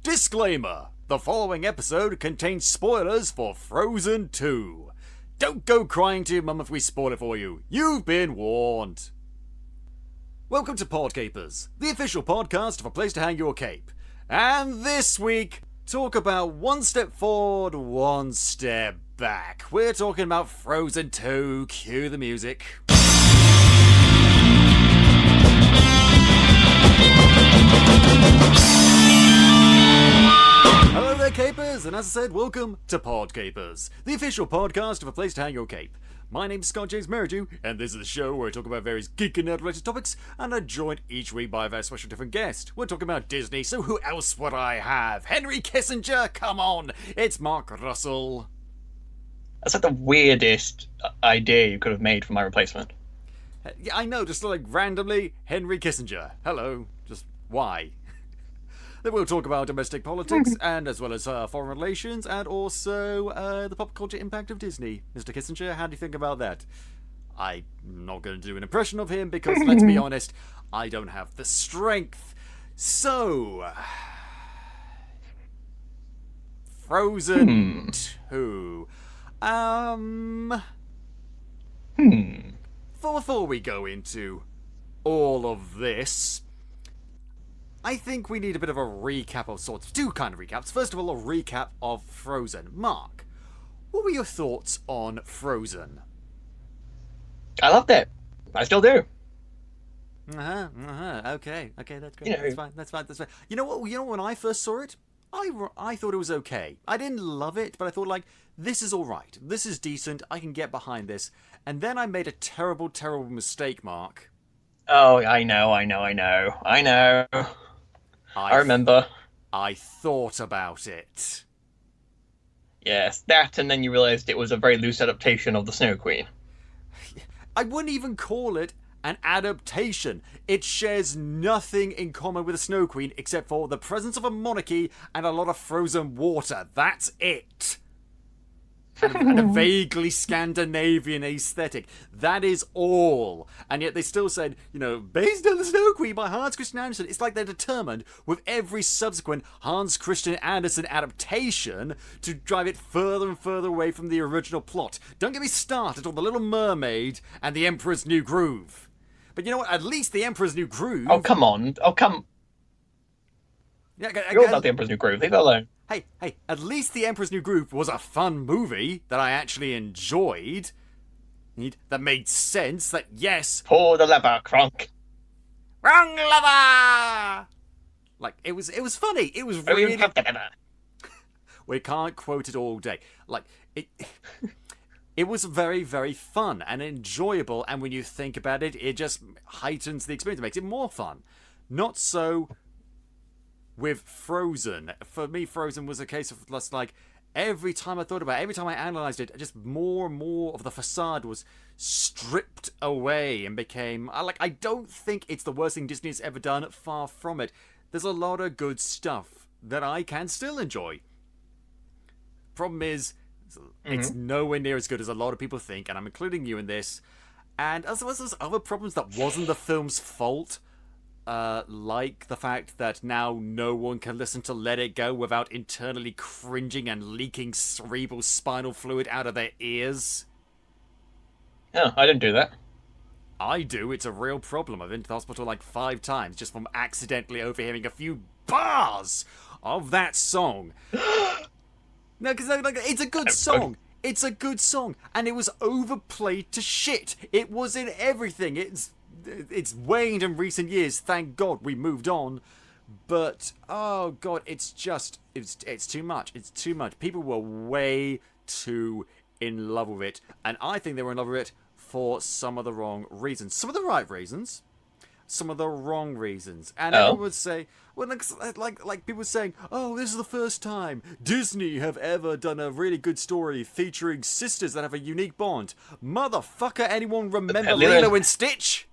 Disclaimer! The following episode contains spoilers for Frozen 2. Don't go crying to your mum if we spoil it for you. You've been warned. Welcome to Podcapers, the official podcast of a place to hang your cape. And this week, talk about one step forward, one step back. We're talking about Frozen 2. Cue the music. Hello there, Capers, and as I said, welcome to Podcapers, the official podcast of a place to hang your cape. My name's Scott James Merridew, and this is the show where I talk about various geek and nerd-related topics, and I'm joined each week by a very special different guest. We're talking about Disney, so who else would I have? Henry Kissinger? Come on, it's Mark Russell. That's like the weirdest idea you could have made for my replacement. Yeah, I know, just like randomly, Henry Kissinger. Hello, just why? Then we'll talk about domestic politics, and as well as foreign relations, and also the pop culture impact of Disney. Mr. Kissinger, how do you think about that? I'm not going to do an impression of him, because, let's be honest, I don't have the strength. So, Frozen 2. Before we go into all of this, I think we need a bit of a recap of sorts. Two kind of recaps. First of all, a recap of Frozen. Mark, what were your thoughts on Frozen? I loved it. I still do. Okay, that's great. That's fine. You know what? When I first saw it, I thought it was okay. I didn't love it, but I thought, this is all right. This is decent. I can get behind this. And then I made a terrible, terrible mistake, Mark. Oh, I know. I remember. I thought about it. Yes, that, and then you realised it was a very loose adaptation of the Snow Queen. I wouldn't even call it an adaptation. It shares nothing in common with the Snow Queen except for the presence of a monarchy and a lot of frozen water. That's it. And a vaguely Scandinavian aesthetic. That is all. And yet they still said, based on the Snow Queen by Hans Christian Andersen. It's like they're determined with every subsequent Hans Christian Andersen adaptation to drive it further and further away from the original plot. Don't get me started on The Little Mermaid and The Emperor's New Groove. But you know what? At least The Emperor's New Groove... Oh, come on. Yeah, You're all about The Emperor's New Groove. Leave it alone. Hey, at least The Emperor's New Groove was a fun movie that I actually enjoyed. That made sense, that yes... Pull the lever, Kronk. Wrong lever! It was funny. It was really... the lever. We can't quote it all day. It was very, very fun and enjoyable, and when you think about it, it just heightens the experience. It makes it more fun. Not so... with Frozen. For me, Frozen was a case of just every time I thought about it, every time I analysed it, just more and more of the facade was stripped away and became... I don't think it's the worst thing Disney has ever done, far from it. There's a lot of good stuff that I can still enjoy. Problem is, it's nowhere near as good as a lot of people think, and I'm including you in this. And as well as there's other problems that wasn't the film's fault, like the fact that now no one can listen to Let It Go without internally cringing and leaking cerebral spinal fluid out of their ears. Oh, I didn't do that. I do. It's a real problem. I've been to the hospital 5 times just from accidentally overhearing a few bars of that song. No, because it's a good song. It's a good song. And it was overplayed to shit. It was in everything. It's waned in recent years. Thank God we moved on. But, oh God, it's too much. It's too much. People were way too in love with it. And I think they were in love with it for some of the wrong reasons. Some of the right reasons. Some of the wrong reasons. And everyone would say, well, like people saying, oh, this is the first time Disney have ever done a really good story featuring sisters that have a unique bond. Motherfucker, anyone remember Lilo and Stitch?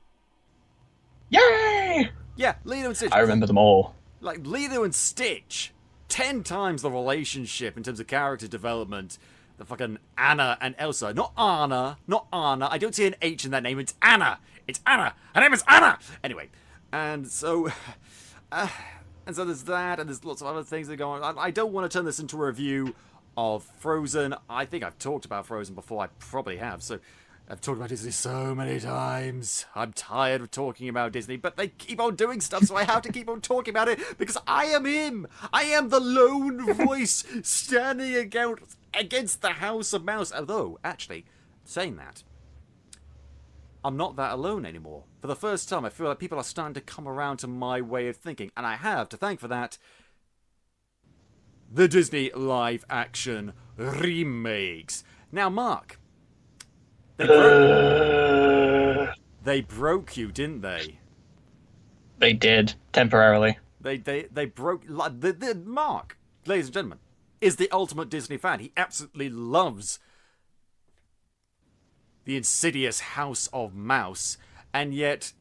Yay! Yeah, Lilo and Stitch. I remember them all. Lilo and Stitch, 10 times the relationship in terms of character development. The fucking Anna and Elsa. Not Anna. I don't see an H in that name. It's Anna. Her name is Anna. Anyway, and so And so there's that, and there's lots of other things that go on. I don't want to turn this into a review of Frozen. I think I've talked about Frozen before. I probably have. So I've talked about Disney so many times. I'm tired of talking about Disney, but they keep on doing stuff, so I have to keep on talking about it because I am him. I am the lone voice standing against the House of Mouse. Although, actually, saying that, I'm not that alone anymore. For the first time, I feel like people are starting to come around to my way of thinking, and I have to thank for that the Disney live-action remakes. Now, Mark, they broke you, didn't they? They did, temporarily. They broke... Mark, ladies and gentlemen, is the ultimate Disney fan. He absolutely loves the insidious House of Mouse, and yet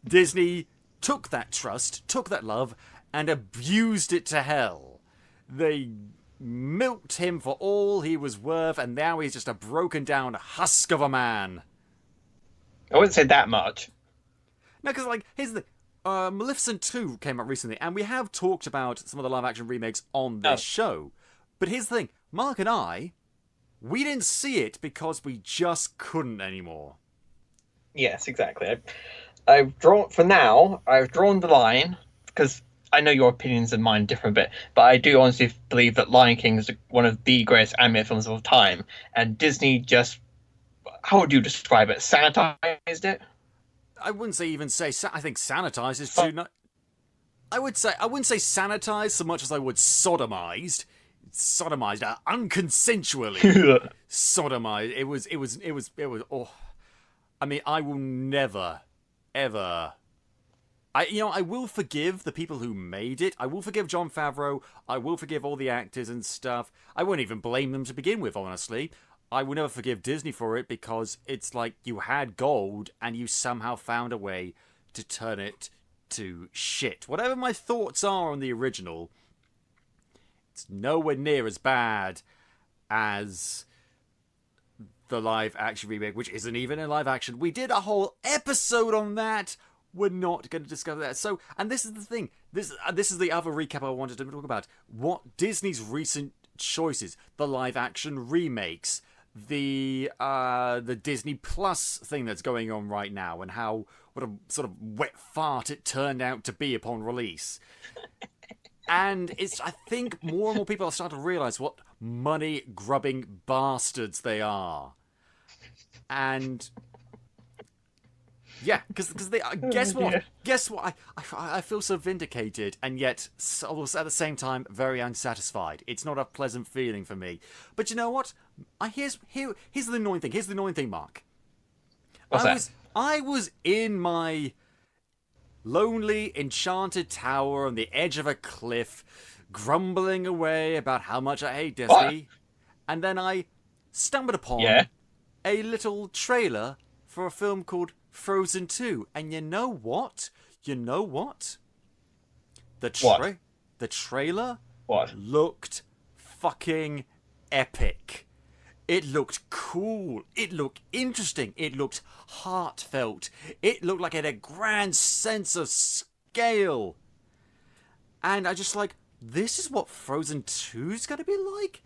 Disney took that trust, took that love, and abused it to hell. They milked him for all he was worth, and now he's just a broken down husk of a man. I wouldn't say that much. No, because, like, here's the... Maleficent 2 came out recently, and we have talked about some of the live-action remakes on this show. But here's the thing. Mark and I, we didn't see it because we just couldn't anymore. Yes, exactly. I've drawn the line, because I know your opinions and mine differ a bit, but I do honestly believe that Lion King is one of the greatest animated films of all time, and Disney just, how would you describe it, sanitized it? I wouldn't say I think sanitized is too... I wouldn't say sanitized so much as I would sodomized. Sodomized, unconsensually sodomized. It was. Oh, I mean, I will never, ever. I will forgive the people who made it. I will forgive Jon Favreau. I will forgive all the actors and stuff. I won't even blame them to begin with, honestly. I will never forgive Disney for it because it's like you had gold and you somehow found a way to turn it to shit. Whatever my thoughts are on the original, it's nowhere near as bad as the live-action remake, which isn't even in live-action. We did a whole episode on that. We're not going to discuss that. So, and this is the thing. This is the other recap I wanted to talk about. What Disney's recent choices, the live-action remakes, the Disney Plus thing that's going on right now, and what a sort of wet fart it turned out to be upon release. And I think more and more people are starting to realise what money-grubbing bastards they are. And yeah, because they guess what? Guess what? I feel so vindicated, and yet also at the same time very unsatisfied. It's not a pleasant feeling for me. But you know what? Here's the annoying thing. Here's the annoying thing, Mark. What's that? I was in my lonely, enchanted tower on the edge of a cliff, grumbling away about how much I hate Disney, What? and then I stumbled upon a little trailer for a film called Frozen 2, and you know what? The trailer looked fucking epic. It looked cool. It looked interesting. It looked heartfelt. It looked like it had a grand sense of scale. And I just like, this is what Frozen 2 is going to be like?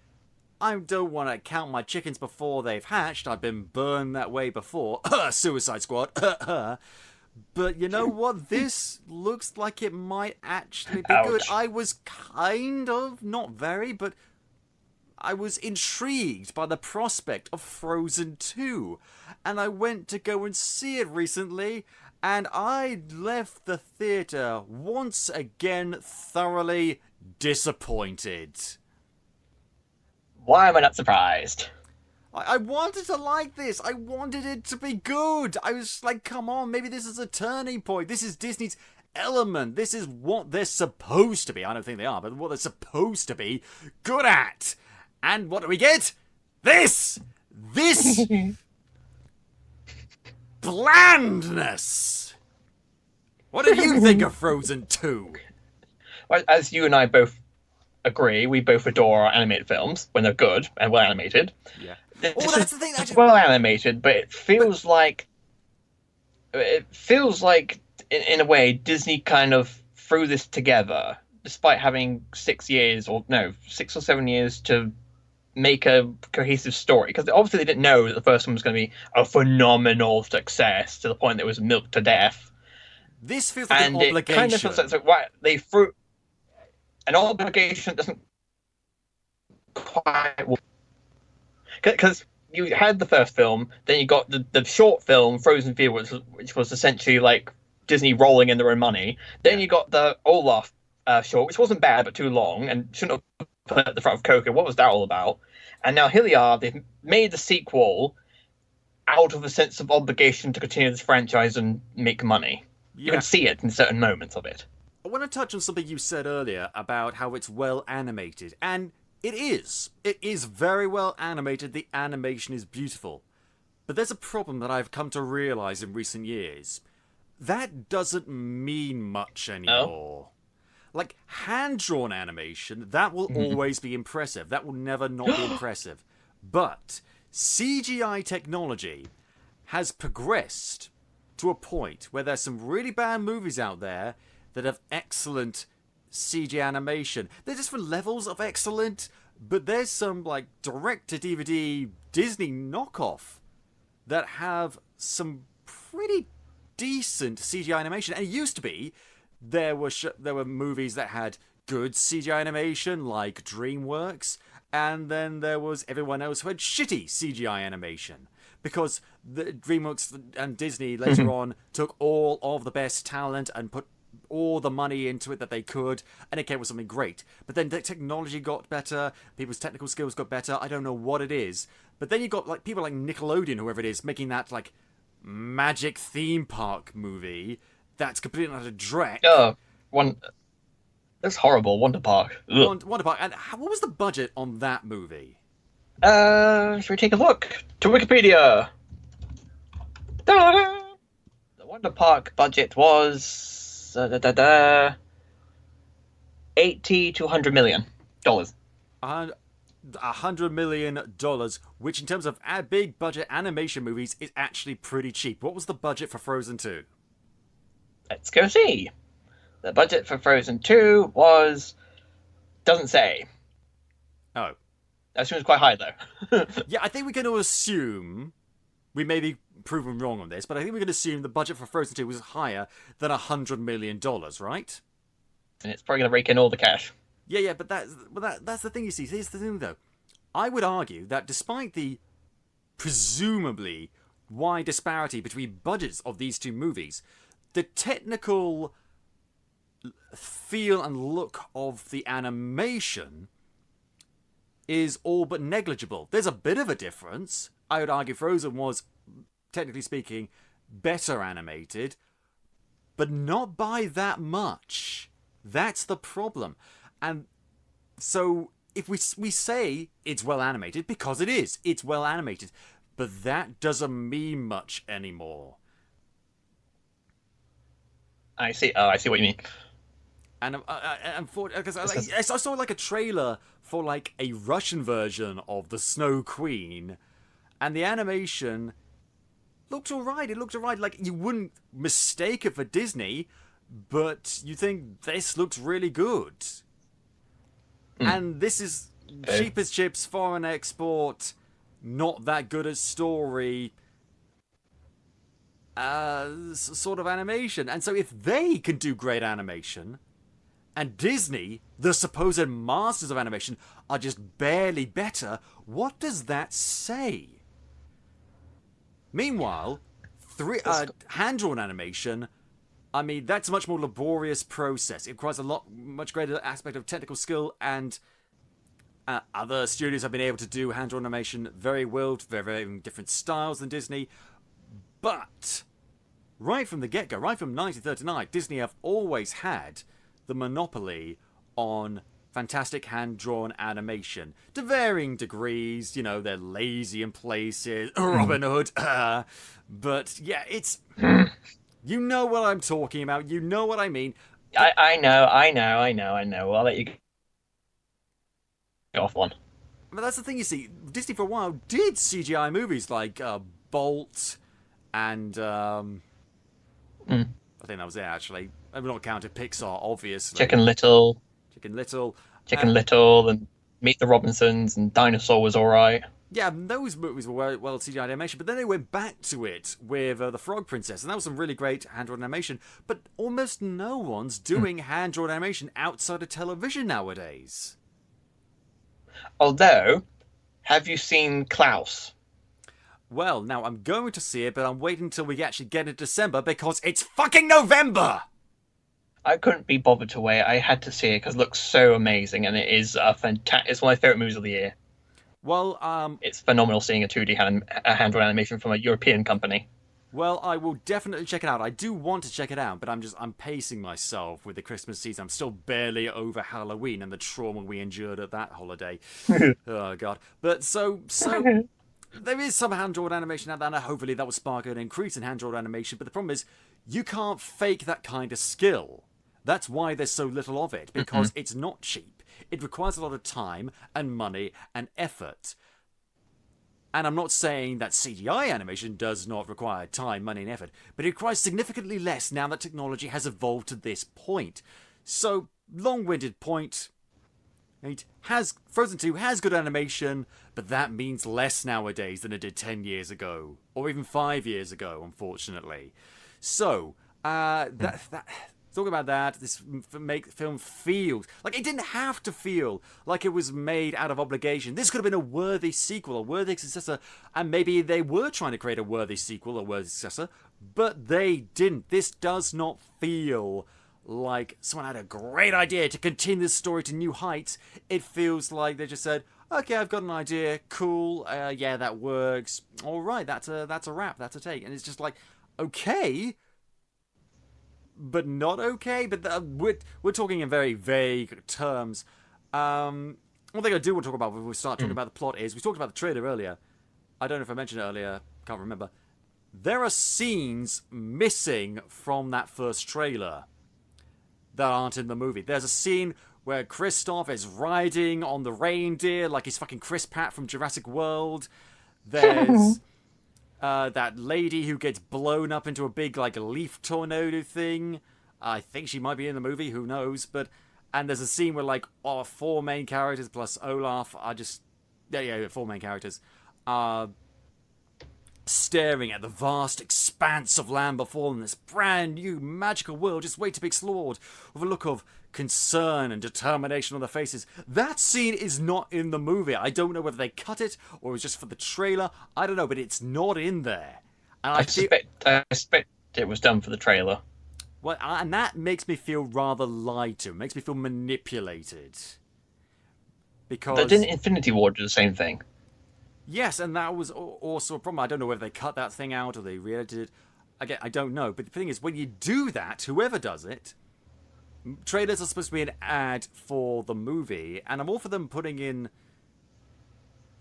I don't want to count my chickens before they've hatched. I've been burned that way before. Suicide Squad. But you know what? This looks like it might actually be good. I was kind of, not very, but I was intrigued by the prospect of Frozen 2. And I went to go and see it recently, and I left the theatre once again thoroughly disappointed. Why am I not surprised? I wanted to like this. I wanted it to be good. I was like, come on, maybe this is a turning point. This is Disney's element. This is what they're supposed to be. I don't think they are, but what they're supposed to be good at. And what do we get? This blandness. What did you think of Frozen 2? Well, as you and I both agree, we both adore animated films when they're good and well animated. Yeah. That's the thing. It's well animated, but it feels like in a way Disney kind of threw this together, despite having 6 or 7 years to make a cohesive story, because obviously they didn't know that the first one was going to be a phenomenal success to the point that it was milked to death. This feels like And an obligation. it kind of feels like why they threw an obligation that doesn't quite, because you had the first film, then you got the short film Frozen Fear, which was essentially like Disney rolling in their own money. Then you got the Olaf short, which wasn't bad but too long and shouldn't have put at the front of Coco. What was that all about? And now here they are. They've made the sequel out of a sense of obligation to continue this franchise and make money. You can see it in certain moments of it. I want to touch on something you said earlier about how it's well animated, and it is. It is very well animated. The animation is beautiful. But there's a problem that I've come to realize in recent years. That doesn't mean much anymore. Like, hand-drawn animation, that will always be impressive. That will never not be impressive. But CGI technology has progressed to a point where there's some really bad movies out there that have excellent CG animation. They're different levels of excellent, but there's some, like, direct-to-DVD Disney knockoff that have some pretty decent CGI animation. And it used to be there were movies that had good CGI animation, like DreamWorks, and then there was everyone else who had shitty CGI animation. Because the DreamWorks and Disney later on took all of the best talent and put all the money into it that they could, and it came with something great. But then the technology got better, people's technical skills got better, I don't know what it is. But then you got like people like Nickelodeon, whoever it is, making that like magic theme park movie that's completely not a dreck. That's horrible. Wonder Park. Wonder Park. And what was the budget on that movie? Should we take a look to Wikipedia? Da-da! The Wonder Park budget was $80 to $100 million. $100 million, which in terms of big budget animation movies is actually pretty cheap. What was the budget for Frozen 2? Let's go see. The budget for Frozen 2 was... doesn't say. Oh. I assume it's quite high, though. Yeah, I think we're going to assume... We may be proven wrong on this, but I think we're going to assume the budget for Frozen 2 was higher than $100 million, right? And it's probably going to rake in all the cash. Yeah, but that's the thing you see. Here's the thing, though. I would argue that despite the presumably wide disparity between budgets of these two movies, the technical feel and look of the animation is all but negligible. There's a bit of a difference. I would argue Frozen was, technically speaking, better animated, but not by that much. That's the problem. And so if we say it's well animated, because it is, it's well animated, but that doesn't mean much anymore. I see. Oh, I see what you mean. And because I saw like a trailer for like a Russian version of the Snow Queen, and the animation looked alright. It looked alright. Like you wouldn't mistake it for Disney, but you think this looks really good. And this is cheap as chips, foreign export, not that good a story. Sort of animation. And so if they can do great animation, and Disney, the supposed masters of animation, are just barely better, what does that say? Meanwhile, hand-drawn animation, I mean, that's a much more laborious process. It requires much greater aspect of technical skill, and other studios have been able to do hand-drawn animation very well, very different styles than Disney. But right from the get-go, right from 1939, Disney have always had the monopoly on fantastic hand-drawn animation. To varying degrees, you know, they're lazy in places, Robin Hood, but yeah, it's... You know what I'm talking about, you know what I mean. I know. I'll let you go off one. But that's the thing, you see, Disney for a while did CGI movies like Bolt and... I think that was it, actually. I've not counted Pixar, obviously. Chicken Little, Chicken Little. Chicken Little, and Meet the Robinsons, and Dinosaur was all right. Yeah, those movies were well CGI animation, but then they went back to it with The Frog Princess, and that was some really great hand-drawn animation, but almost no one's doing hand-drawn animation outside of television nowadays. Although, have you seen Klaus? Well, now I'm going to see it, but I'm waiting until we actually get into December because it's fucking November! I couldn't be bothered to wait. I had to see it because it looks so amazing, and it is it's one of my favourite movies of the year. Well, it's phenomenal seeing a 2D hand-drawn animation from a European company. Well, I will definitely check it out. I do want to check it out, but I'm pacing myself with the Christmas season. I'm still barely over Halloween and the trauma we endured at that holiday. Oh, God. But so there is some hand-drawn animation out there, and hopefully that will spark an increase in hand-drawn animation. But the problem is, you can't fake that kind of skill. That's why there's so little of it, because it's not cheap. It requires a lot of time and money and effort. And I'm not saying that CGI animation does not require time, money, and effort, but it requires significantly less now that technology has evolved to this point. So, long-winded point. Frozen 2 has good animation, but that means less nowadays than it did 10 years ago, or even 5 years ago, unfortunately. So, talking about that, this film feels like it didn't have to feel like it was made out of obligation. This could have been a worthy sequel, a worthy successor, and maybe they were trying to create a worthy sequel, a worthy successor, but they didn't. This does not feel like someone had a great idea to continue this story to new heights. It feels like they just said, okay, I've got an idea, cool, yeah, that works, alright, that's a wrap, that's a take, and it's just like, okay, but not okay. But we're talking in very vague terms. One thing I do want to talk about when we start talking about the plot is we talked about the trailer earlier. I don't know if I mentioned it earlier. Can't remember. There are scenes missing from that first trailer that aren't in the movie. There's a scene where Kristoff is riding on the reindeer like he's fucking Chris Pratt from Jurassic World. There's that lady who gets blown up into a big like leaf tornado thing. I think she might be in the movie, who knows, and there's a scene where like 4 main characters plus Olaf are just 4 main characters are staring at the vast expanse of land before them, this brand new magical world just wait to be explored, with a look of concern and determination on their faces. That scene is not in the movie. I don't know whether they cut it or it was just for the trailer. I don't know, but it's not in there. And I suspect it was done for the trailer. Well, and that makes me feel rather lied to. It makes me feel manipulated. Because Didn't Infinity War do the same thing? Yes, and that was also a problem. I don't know whether they cut that thing out or they re-edited it. Again, I don't know. But the thing is, when you do that, whoever does it, trailers are supposed to be an ad for the movie, and I'm all for them putting in...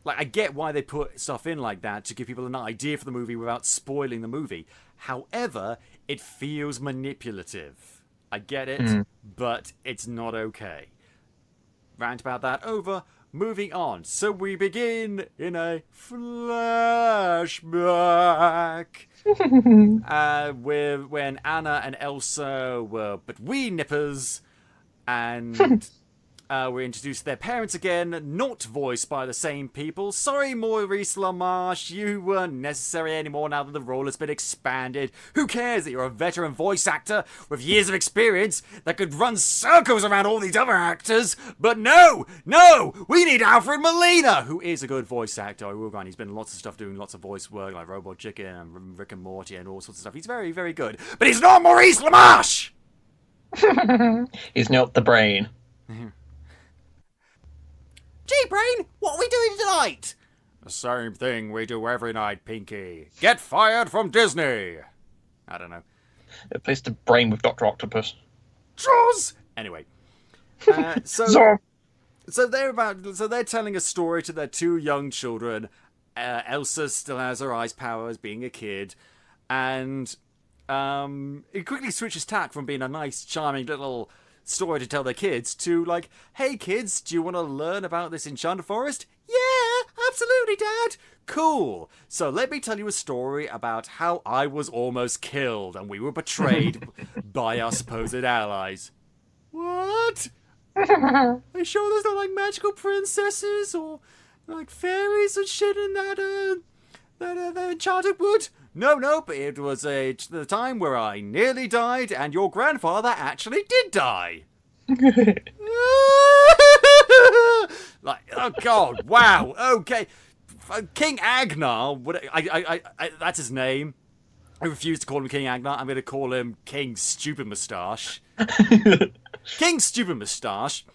Like, I get why they put stuff in like that, to give people an idea for the movie without spoiling the movie. However, it feels manipulative. I get it, but it's not okay. Rant about that over. Moving on. So we begin in a flashback with when Anna and Elsa were but wee nippers, and we're introduced to their parents again, not voiced by the same people. Sorry, Maurice LaMarche, you weren't necessary anymore now that the role has been expanded. Who cares that you're a veteran voice actor with years of experience that could run circles around all these other actors? But no, we need Alfred Molina, who is a good voice actor. I will grant he's been in lots of stuff doing lots of voice work, like Robot Chicken and Rick and Morty and all sorts of stuff. He's very, very good. But he's not Maurice LaMarche! He's not the brain. Gee, Brain, what are we doing tonight? The same thing we do every night, Pinky. Get fired from Disney! I don't know. Replace the brain with Dr. Octopus. Jaws! Anyway. So they're telling a story to their 2 young children. Elsa still has her ice powers, being a kid. And it quickly switches tack from being a nice, charming little story to tell their kids to like, hey kids, do you want to learn about this enchanted forest? Yeah, absolutely, Dad. Cool. So let me tell you a story about how I was almost killed and we were betrayed by our supposed allies. What? Are you sure there's no, like, magical princesses or, like, fairies and shit in that enchanted wood? No, but it was the time where I nearly died and your grandfather actually did die. Like, oh god, wow, okay. King Agnar, that's his name. I refuse to call him King Agnar. I'm going to call him King Stupid Moustache. King Stupid Moustache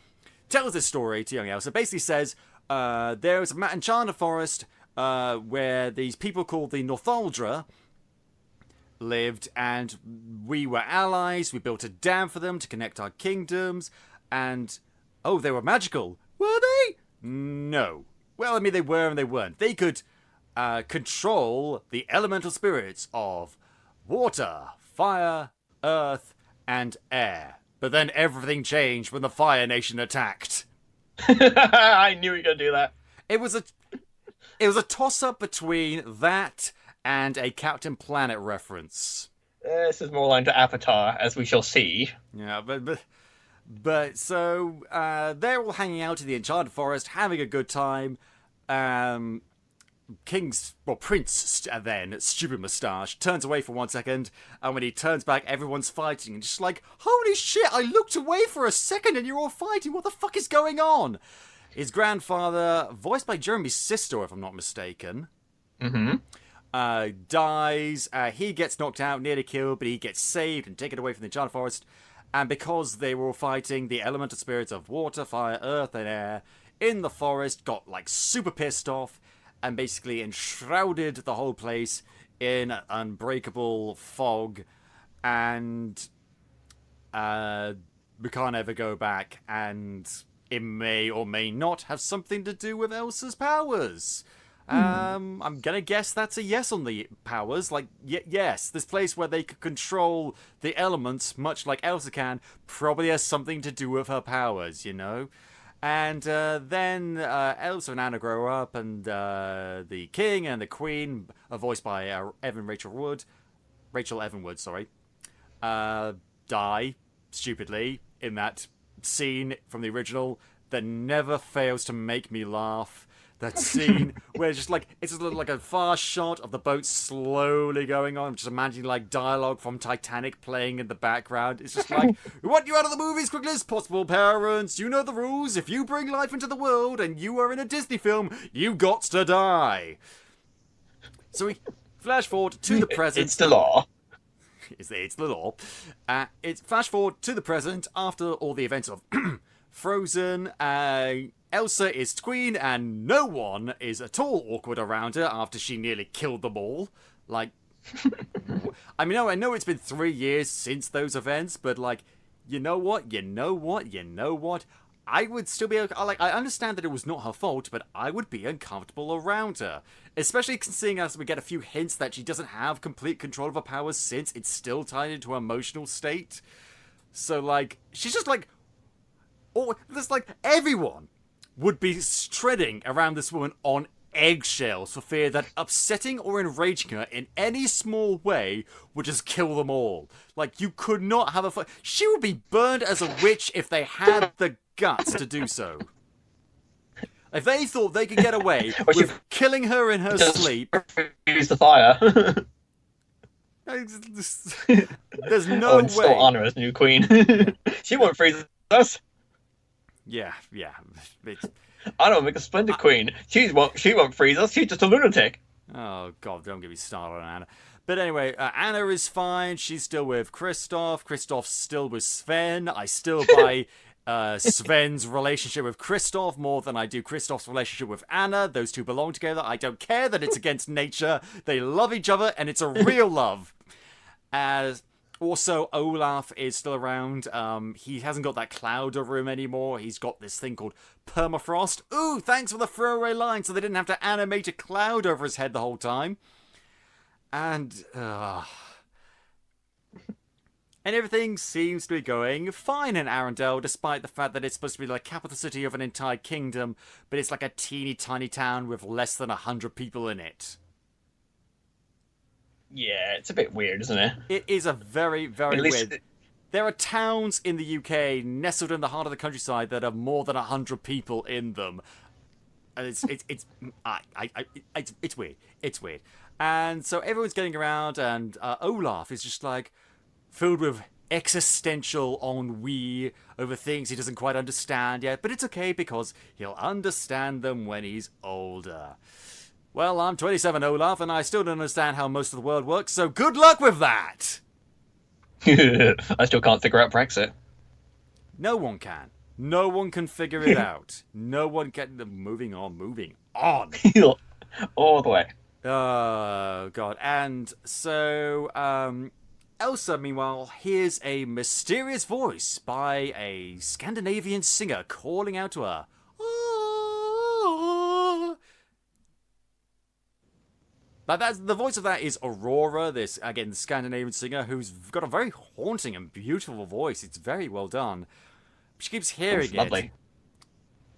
tells this story to young Elsa. Basically says there was an enchanted forest where these people called the Northaldra lived, and we were allies. We built a dam for them to connect our kingdoms, and oh, they were magical. Were they? No. Well, I mean, they were and they weren't. They could control the elemental spirits of water, fire, earth, and air. But then everything changed when the Fire Nation attacked. I knew you were going to do that. It was a toss-up between that and a Captain Planet reference. This is more aligned to Avatar, as we shall see. Yeah, but so they're all hanging out in the Enchanted Forest, having a good time. Prince then, Stupid Moustache, turns away for 1 second, and when he turns back, everyone's fighting, and just like, holy shit, I looked away for a second and you're all fighting, what the fuck is going on? His grandfather, voiced by Jeremy Sisto, if I'm not mistaken, dies. He gets knocked out, nearly killed, but he gets saved and taken away from the Enchanted Forest, and because they were all fighting, the elemental spirits of water, fire, earth, and air in the forest got, like, super pissed off and basically enshrouded the whole place in unbreakable fog, and we can't ever go back, and it may or may not have something to do with Elsa's powers. I'm gonna guess that's a yes on the powers. Like, yes, this place where they could control the elements, much like Elsa can, probably has something to do with her powers, you know? And then Elsa and Anna grow up, and the king and the queen, voiced by Rachel Evan Wood, die stupidly in that scene from the original that never fails to make me laugh. That scene where it's just like, it's just like a fast shot of the boat slowly going on. I'm just imagining like dialogue from Titanic playing in the background. It's just like, we want you out of the movies quickly as possible, parents. You know the rules. If you bring life into the world and you are in a Disney film, you got to die. So we flash forward to the present. It's the law. It's the law. It's flash forward to the present after all the events of Frozen. Elsa is queen, and no one is at all awkward around her after she nearly killed them all. Like, I mean, I know it's been 3 years since those events, but like, you know what? I would still be like, I understand that it was not her fault, but I would be uncomfortable around her, especially seeing as we get a few hints that she doesn't have complete control of her powers since it's still tied into her emotional state. So like, she's just like, oh, there's like everyone would be treading around this woman on eggshells for fear that upsetting or enraging her in any small way would just kill them all. Like, you could not have a she would be burned as a witch if they had the guts to do so. If they thought they could get away with killing her in her sleep, use the fire. There's no way. Still honor as new queen. She won't freeze us. Yeah. I don't make a splendid queen. She won't freeze us. She's just a lunatic. Oh god, don't get me started on Anna. But anyway, Anna is fine. She's still with Kristoff. Kristoff's still with Sven. I still buy Sven's relationship with Kristoff more than I do Kristoff's relationship with Anna. Those two belong together. I don't care that it's against nature. They love each other, and it's a real love. Also, Olaf is still around. He hasn't got that cloud over him anymore. He's got this thing called permafrost. Ooh, thanks for the throwaway line, so they didn't have to animate a cloud over his head the whole time. And, And everything seems to be going fine in Arendelle, despite the fact that it's supposed to be like capital city of an entire kingdom, but it's like a teeny tiny town with less than 100 people in it. Yeah, it's a bit weird, isn't it? It is a very, very weird. There are towns in the UK nestled in the heart of the countryside that have more than 100 people in them. And it's weird. It's weird. And so everyone's getting around, and Olaf is just like filled with existential ennui over things he doesn't quite understand yet. But it's okay because he'll understand them when he's older. Well, I'm 27, Olaf, and I still don't understand how most of the world works, so good luck with that! I still can't figure out Brexit. No one can. No one can figure it out. No one can... Moving on. All the way. Oh, God. And so, Elsa, meanwhile, hears a mysterious voice by a Scandinavian singer calling out to her. The voice of that is Aurora, this, again, Scandinavian singer who's got a very haunting and beautiful voice. It's very well done. She keeps hearing it.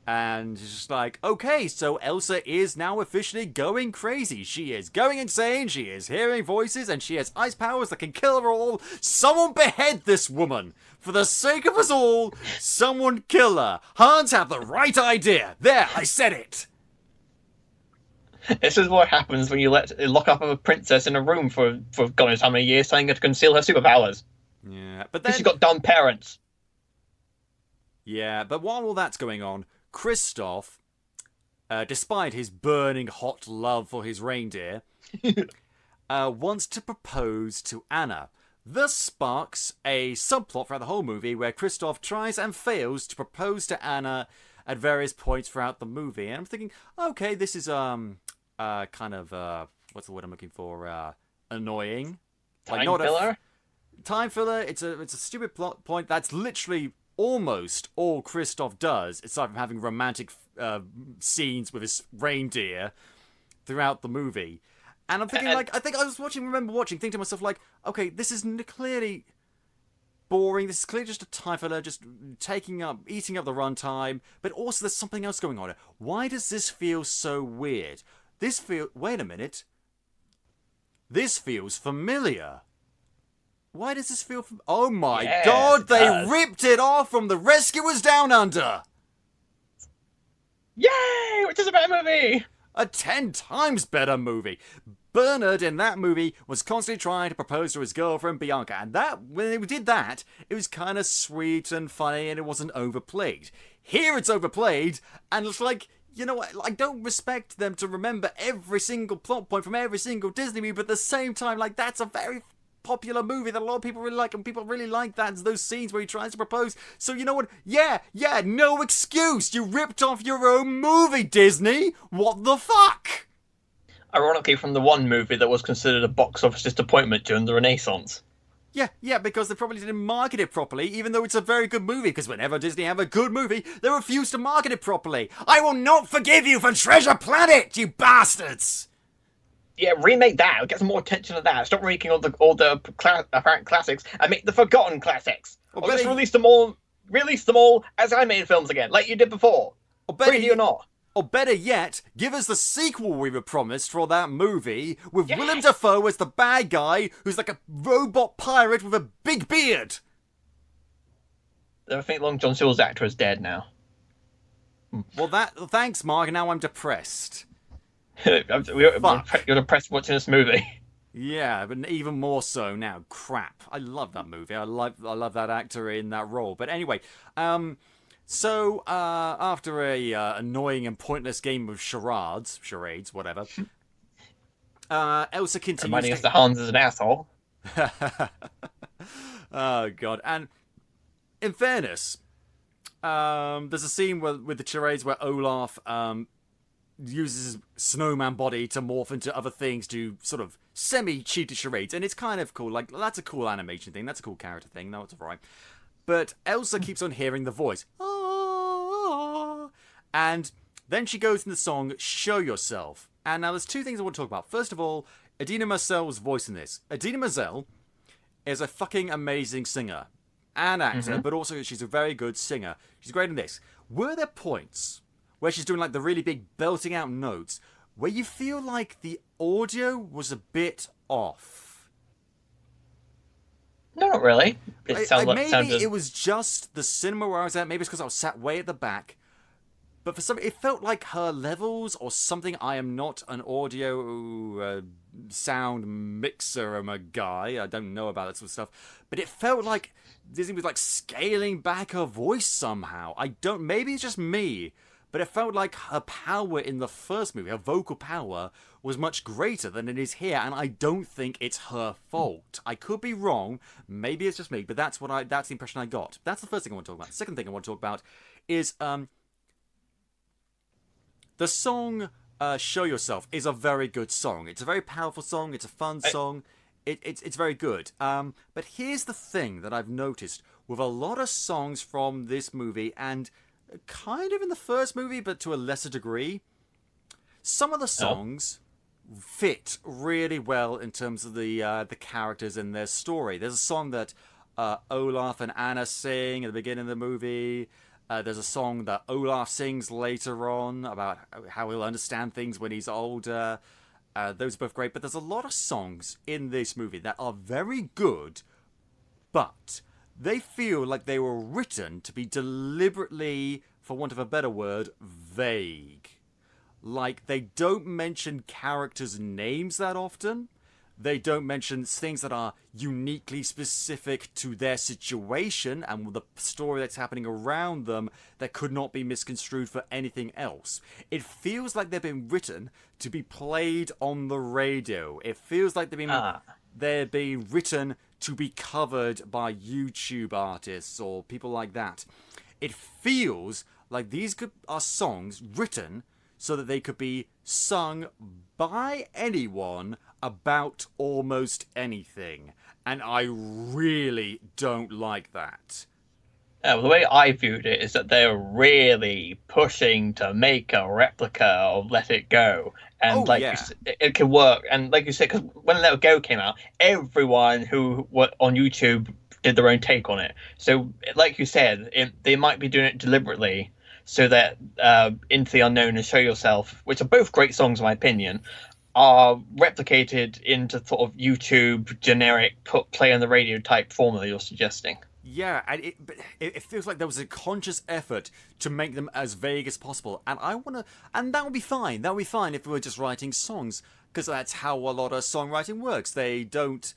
And she's just like, okay, so Elsa is now officially going crazy. She is going insane, she is hearing voices, and she has ice powers that can kill her all. Someone behead this woman. For the sake of us all, someone kill her. Hans have the right idea. There, I said it. This is what happens when you lock up a princess in a room for God knows how many years, telling her to conceal her superpowers. Yeah, but then she's got dumb parents. Yeah, but while all that's going on, Kristoff, despite his burning hot love for his reindeer, wants to propose to Anna. This sparks a subplot throughout the whole movie where Kristoff tries and fails to propose to Anna at various points throughout the movie. And I'm thinking, okay, this is kind of what's the word I'm looking for? Annoying. Time filler? Time filler. It's a stupid plot point. That's literally almost all Kristoff does, aside from having romantic scenes with his reindeer throughout the movie. And I'm thinking, remember watching, thinking to myself, like, okay, this is clearly boring. This is clearly just a time filler, just eating up the runtime. But also, there's something else going on. Why does this feel so weird? Wait a minute. This feels familiar. Why does this feel... Oh my God, they ripped it off from The Rescuers Down Under! Yay! Which is a better movie! A 10 times better movie. Bernard in that movie was constantly trying to propose to his girlfriend Bianca, and when they did that, it was kind of sweet and funny, and it wasn't overplayed. Here it's overplayed, and it's like... You know what, I don't respect them to remember every single plot point from every single Disney movie, but at the same time, like, that's a very popular movie that a lot of people really like, and people really like that, those scenes where he tries to propose. So you know what, yeah, no excuse, you ripped off your own movie, Disney! What the fuck? Ironically, from the one movie that was considered a box office disappointment during the Renaissance. Yeah, because they probably didn't market it properly, even though it's a very good movie, because whenever Disney have a good movie, they refuse to market it properly. I will not forgive you for Treasure Planet, you bastards! Yeah, remake that. Get some more attention to that. Stop remaking all the apparent classics and make the forgotten classics. Or just release them all as animated films again, like you did before. Pretty or not. Or better yet, give us the sequel we were promised for that movie, with Willem Dafoe as the bad guy, who's like a robot pirate with a big beard. I think Long John Silver's actor is dead now. Well, thanks, Mark. Now I'm depressed. You're depressed watching this movie. Yeah, but even more so now. Crap. I love that movie. I love that actor in that role. But anyway, so after a annoying and pointless game of charades, whatever, Elsa continues. Reminding us that Hans is an asshole. Oh God! And in fairness, there's a scene with the charades where Olaf uses his snowman body to morph into other things to sort of semi-cheated charades, and it's kind of cool. Like, that's a cool animation thing. That's a cool character thing. No, it's alright. But Elsa keeps on hearing the voice. And then she goes in the song Show Yourself. And now there's two things I want to talk about. First of all, Idina Menzel's voice in this. Idina Menzel is a fucking amazing singer and actor, but also she's a very good singer. She's great in this. Were there points where she's doing like the really big belting out notes where you feel like the audio was a bit off? No, not really. Maybe it was just the cinema where I was at. Maybe it's because I was sat way at the back. But for some, it felt like her levels or something. I am not an audio sound mixer. I'm a guy. I don't know about that sort of stuff. But it felt like Disney was like scaling back her voice somehow. Maybe it's just me. But it felt like her power in the first movie, her vocal power, was much greater than it is here. And I don't think it's her fault. I could be wrong. Maybe it's just me. But that's the impression I got. That's the first thing I want to talk about. The second thing I want to talk about is... the song Show Yourself is a very good song. It's a very powerful song. It's a fun song. It's very good. But here's the thing that I've noticed with a lot of songs from this movie, and kind of in the first movie, but to a lesser degree. Some of the songs fit really well in terms of the characters and their story. There's a song that Olaf and Anna sing at the beginning of the movie. There's a song that Olaf sings later on about how he'll understand things when he's older. Those are both great. But there's a lot of songs in this movie that are very good, but they feel like they were written to be deliberately, for want of a better word, vague. Like, they don't mention characters' names that often. They don't mention things that are uniquely specific to their situation and the story that's happening around them that could not be misconstrued for anything else. It feels like they've been written to be played on the radio. It feels like they're being written to be covered by YouTube artists or people like that. It feels like these are songs written so that they could be sung by anyone about almost anything. And I really don't like that. The way I viewed it is that they're really pushing to make a replica of Let It Go. And it can work. And like you said, because when Let It Go came out, everyone who was on YouTube did their own take on it. So, like you said, they might be doing it deliberately so that Into the Unknown and Show Yourself, which are both great songs in my opinion, are replicated into sort of YouTube generic play on the radio type formula you're suggesting. Yeah, and it feels like there was a conscious effort to make them as vague as possible, and that would be fine. That would be fine if we were just writing songs, because that's how a lot of songwriting works. They don't.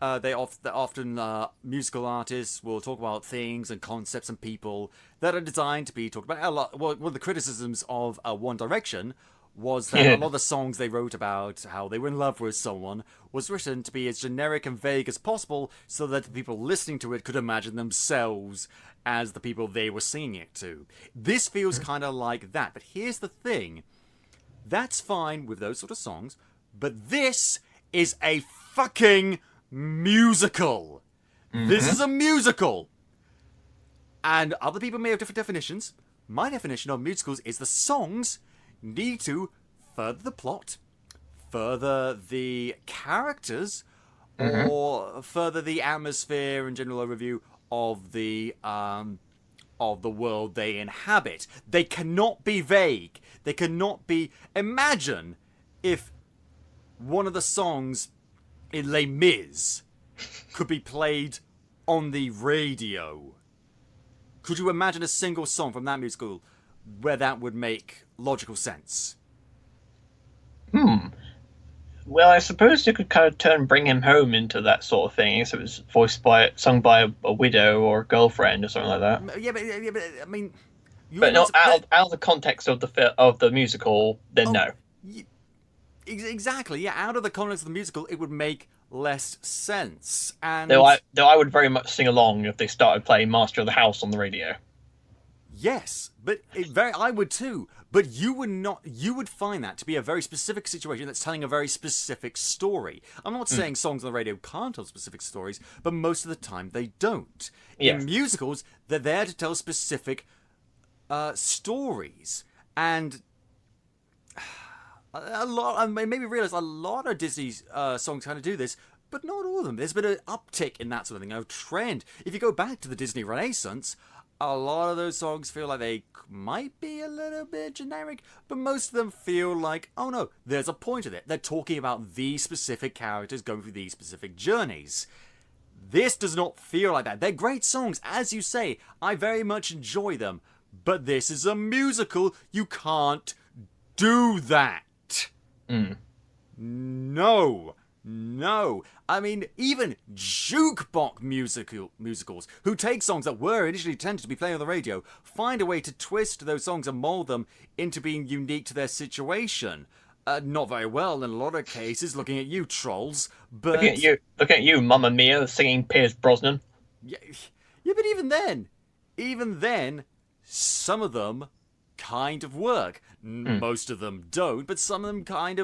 Often musical artists will talk about things and concepts and people that are designed to be talked about. A lot. Well, one of the criticisms of One Direction was that a lot of the songs they wrote about how they were in love with someone was written to be as generic and vague as possible so that the people listening to it could imagine themselves as the people they were singing it to. This feels kind of like that. But here's the thing. That's fine with those sort of songs, but this is a fucking musical. This is a musical. And other people may have different definitions. My definition of musicals is the songs need to further the plot, further the characters, or further the atmosphere and general overview of the world they inhabit. They cannot be vague. They cannot be... Imagine if one of the songs in Les Mis could be played on the radio. Could you imagine a single song from that musical where that would make logical sense? Well, I suppose you could kind of Bring Him Home into that sort of thing. So it was sung by a widow or a girlfriend or something like that. Yeah, but I mean, but not out of the context of the musical. Then no. Exactly. Yeah, out of the context of the musical, it would make less sense. And though I would very much sing along if they started playing Master of the House on the radio. Yes, but I would too. But you would not. You would find that to be a very specific situation that's telling a very specific story. I'm not saying songs on the radio can't tell specific stories, but most of the time they don't. Yes. In musicals, they're there to tell specific stories, and a lot. I maybe realize a lot of Disney songs kind of do this, but not all of them. There's been an uptick in that sort of thing, a trend. If you go back to the Disney Renaissance, a lot of those songs feel like they might be a little bit generic, but most of them feel like, oh no, there's a point of it. They're talking about these specific characters going through these specific journeys. This does not feel like that. They're great songs, as you say. I very much enjoy them, but this is a musical. You can't do that. No. I mean, even jukebox musicals, who take songs that were initially intended to be played on the radio, find a way to twist those songs and mold them into being unique to their situation. Not very well in a lot of cases, looking at you, trolls, but... Look at you, Mamma Mia, singing Pierce Brosnan. Yeah, but even then, some of them kind of work. Most of them don't, but some of them kind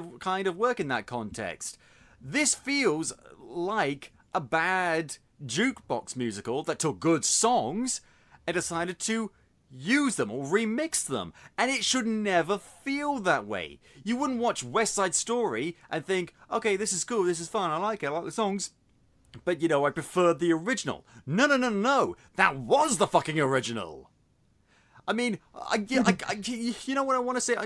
of work in that context. This feels like a bad jukebox musical that took good songs and decided to use them or remix them, and it should never feel that way. You wouldn't watch West Side Story and think, okay, this is cool, this is fun, I like the songs, but I preferred the original. No, that was the fucking original. I mean, you know what I want to say? I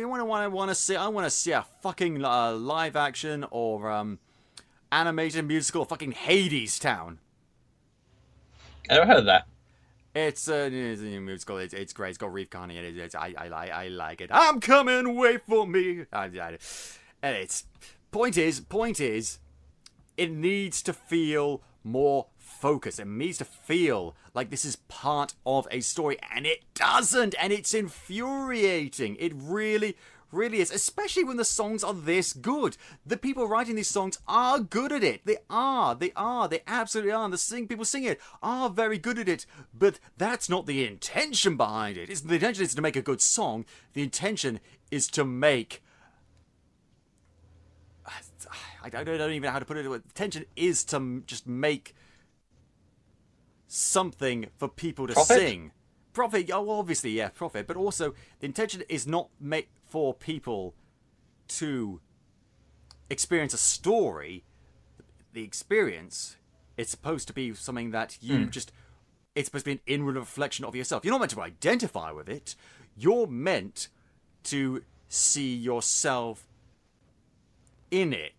want to see a fucking live action or animated musical, fucking Hades Town. I never heard of that. It's a musical. It's great. It's got Reeve Carney in it. I like it. I'm coming, wait for me. And it's point is, it needs to feel more focused. It needs to feel like this is part of a story, and it doesn't. And it's infuriating. It really is, especially when the songs are this good. The people writing these songs are good at it. They absolutely are. And the people singing it are very good at it, but that's not the intention behind it. The intention is to make a good song. The intention is to make... I don't even know how to put it. The intention is to just make something for people to sing. Profit, obviously, yeah, profit, but also the intention is not for people to experience a story. The experience is supposed to be something that you it's supposed to be an inward reflection of yourself. You're not meant to identify with it. You're meant to see yourself in it.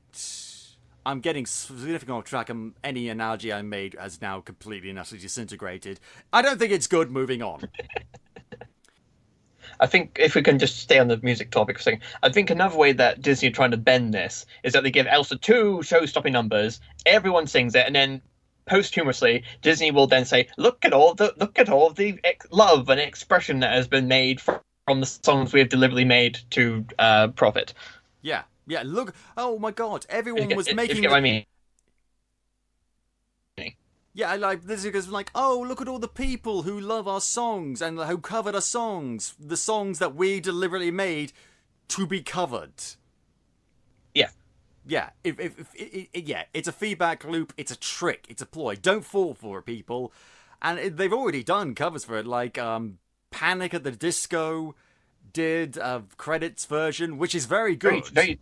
I'm getting significantly off track, and any analogy I made has now completely and utterly disintegrated. I don't think it's good. Moving on. I think if we can just stay on the music topic for a second, I think another way that Disney are trying to bend this is that they give Elsa 2 show-stopping numbers, everyone sings it, and then posthumously, Disney will then say, look at all the love and expression that has been made from the songs we have deliberately made to profit. Yeah, look, oh my god, everyone was making... If you get what I mean. Yeah, I like this because like, oh, look at all the people who love our songs and who covered our songs, the songs that we deliberately made to be covered. Yeah. Yeah, it's a feedback loop, it's a trick, it's a ploy. Don't fall for it, people. And they've already done covers for it, like Panic at the Disco did a credits version, which is very good. Very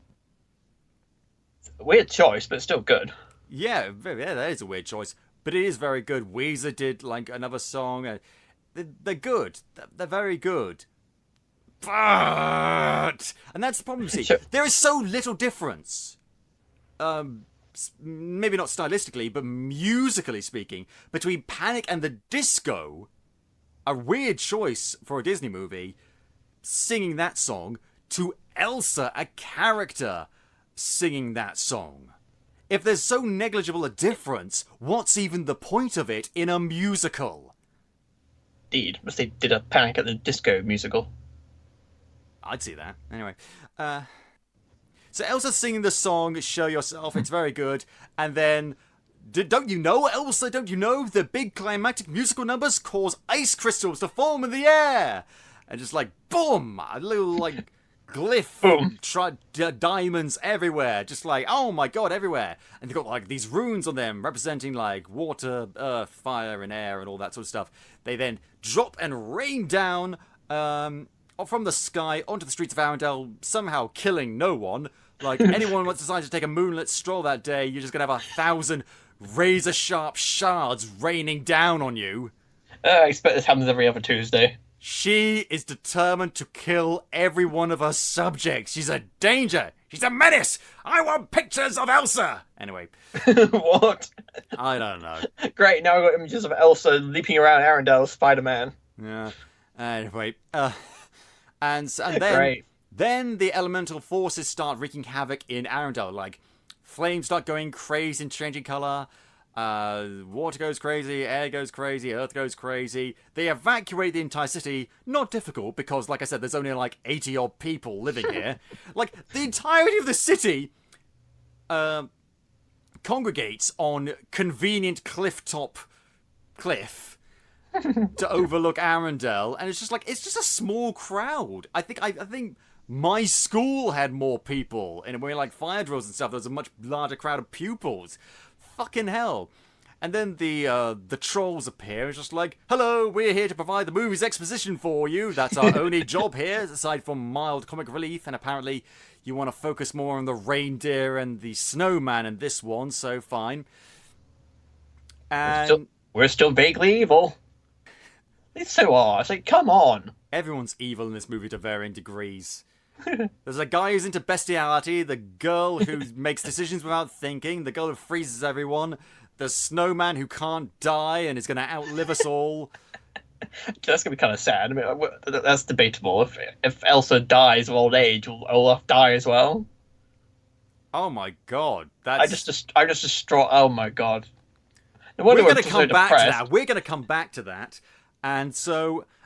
weird choice, but still good. Yeah, that is a weird choice. But it is very good. Weezer did like another song. They're good. They're very good. But... And that's the problem, see. There is so little difference. Maybe not stylistically, but musically speaking, between Panic and the Disco. A weird choice for a Disney movie. Singing that song to Elsa, a character, singing that song. If there's so negligible a difference, what's even the point of it in a musical? Indeed, unless they did a Panic at the Disco musical. I'd see that. Anyway, so Elsa's singing the song, Show Yourself, it's very good, and then... Don't you know, Elsa, don't you know the big climactic musical numbers cause ice crystals to form in the air? And just like, boom, a little like... glyph, diamonds everywhere, just like, oh my god, everywhere. And they've got like these runes on them representing like water, earth, fire, and air, and all that sort of stuff. They then drop and rain down from the sky onto the streets of Arendelle, somehow killing no one. Like, anyone who decides to take a moonlit stroll that day, you're just gonna have 1,000 razor-sharp shards raining down on you. I expect this happens every other Tuesday. She is determined to kill every one of her subjects. She's a danger. She's a menace. I want pictures of Elsa. Anyway. What? I don't know. Great, now I've got images of Elsa leaping around Arendelle, Spider-Man. Yeah. Anyway. And then... Great. Then the elemental forces start wreaking havoc in Arendelle. Like, flames start going crazy and changing colour. Water goes crazy, air goes crazy, earth goes crazy. They evacuate the entire city. Not difficult, because, like I said, there's only like 80-odd people living here. Like, the entirety of the city congregates on convenient cliff to overlook Arendelle, and it's just a small crowd. I think my school had more people, and we're like fire drills and stuff. There was a much larger crowd of pupils. Fucking hell. And then the trolls appear. It's just like, hello, we're here to provide the movie's exposition for you. That's our only job here, aside from mild comic relief. And apparently you want to focus more on the reindeer and the snowman in this one, so fine. And we're still vaguely evil. It's so odd. It's like, come on. Everyone's evil in this movie to varying degrees. There's a guy who's into bestiality, the girl who makes decisions without thinking, the girl who freezes everyone, the snowman who can't die and is going to outlive us all. That's going to be kind of sad. I mean, that's debatable. If Elsa dies of old age, will Olaf die as well? Oh my god. I just distraught. Oh my god. No We're going to come back to that. We're going to come back to that.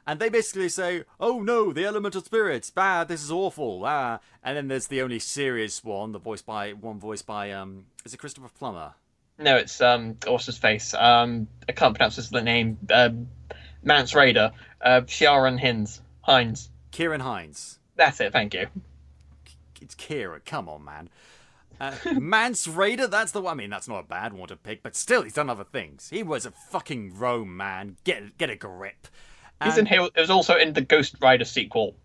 And they basically say, oh no, the elemental spirits, bad, this is awful, And then there's the only serious one, voiced by, is it Christopher Plummer? No, it's, what's his face? I can't pronounce his name. Mance Raider. Ciaran Hinds. Kieran Hines. That's it, thank you. It's Kieran, come on, man. Mance Raider, that's the one. I mean, that's not a bad one to pick, but still, he's done other things. He was a fucking Rome, man. Get a grip. He's in here. It was also in the Ghost Rider sequel.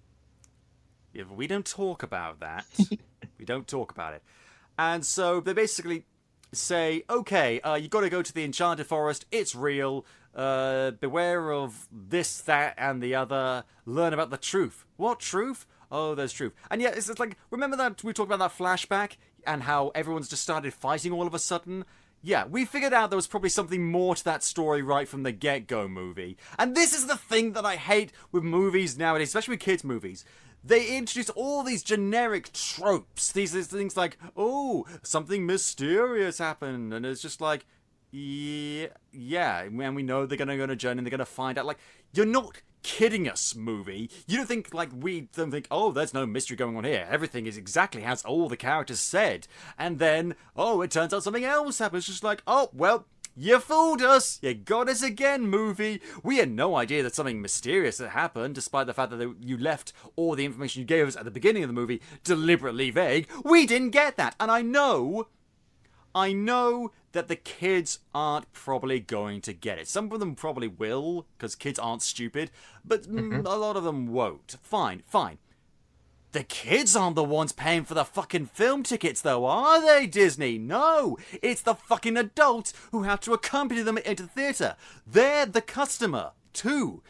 Yeah, but we don't talk about that. We don't talk about it. And so they basically say, okay, you got to go to the Enchanted Forest. It's real. Beware of this, that, and the other. Learn about the truth. What truth? Oh, there's truth. And yeah, it's just like, remember that we talked about that flashback and how everyone's just started fighting all of a sudden? Yeah, we figured out there was probably something more to that story right from the get-go movie. And this is the thing that I hate with movies nowadays, especially with kids' movies. They introduce all these generic tropes. These things like, oh, something mysterious happened. And it's just like, yeah. And we know they're going to go on a journey and they're going to find out. Like, you're not kidding us, movie. You don't think, like, we don't think, oh, there's no mystery going on here. Everything is exactly as all the characters said. And then, oh, it turns out something else happens. It's just like, oh, well, you fooled us. You got us again, movie. We had no idea that something mysterious had happened, despite the fact that you left all the information you gave us at the beginning of the movie deliberately vague. We didn't get that. And I know that the kids aren't probably going to get it. Some of them probably will, because kids aren't stupid, but a lot of them won't. Fine. The kids aren't the ones paying for the fucking film tickets, though, are they, Disney? No! It's the fucking adults who have to accompany them into the theatre. They're the customer, too.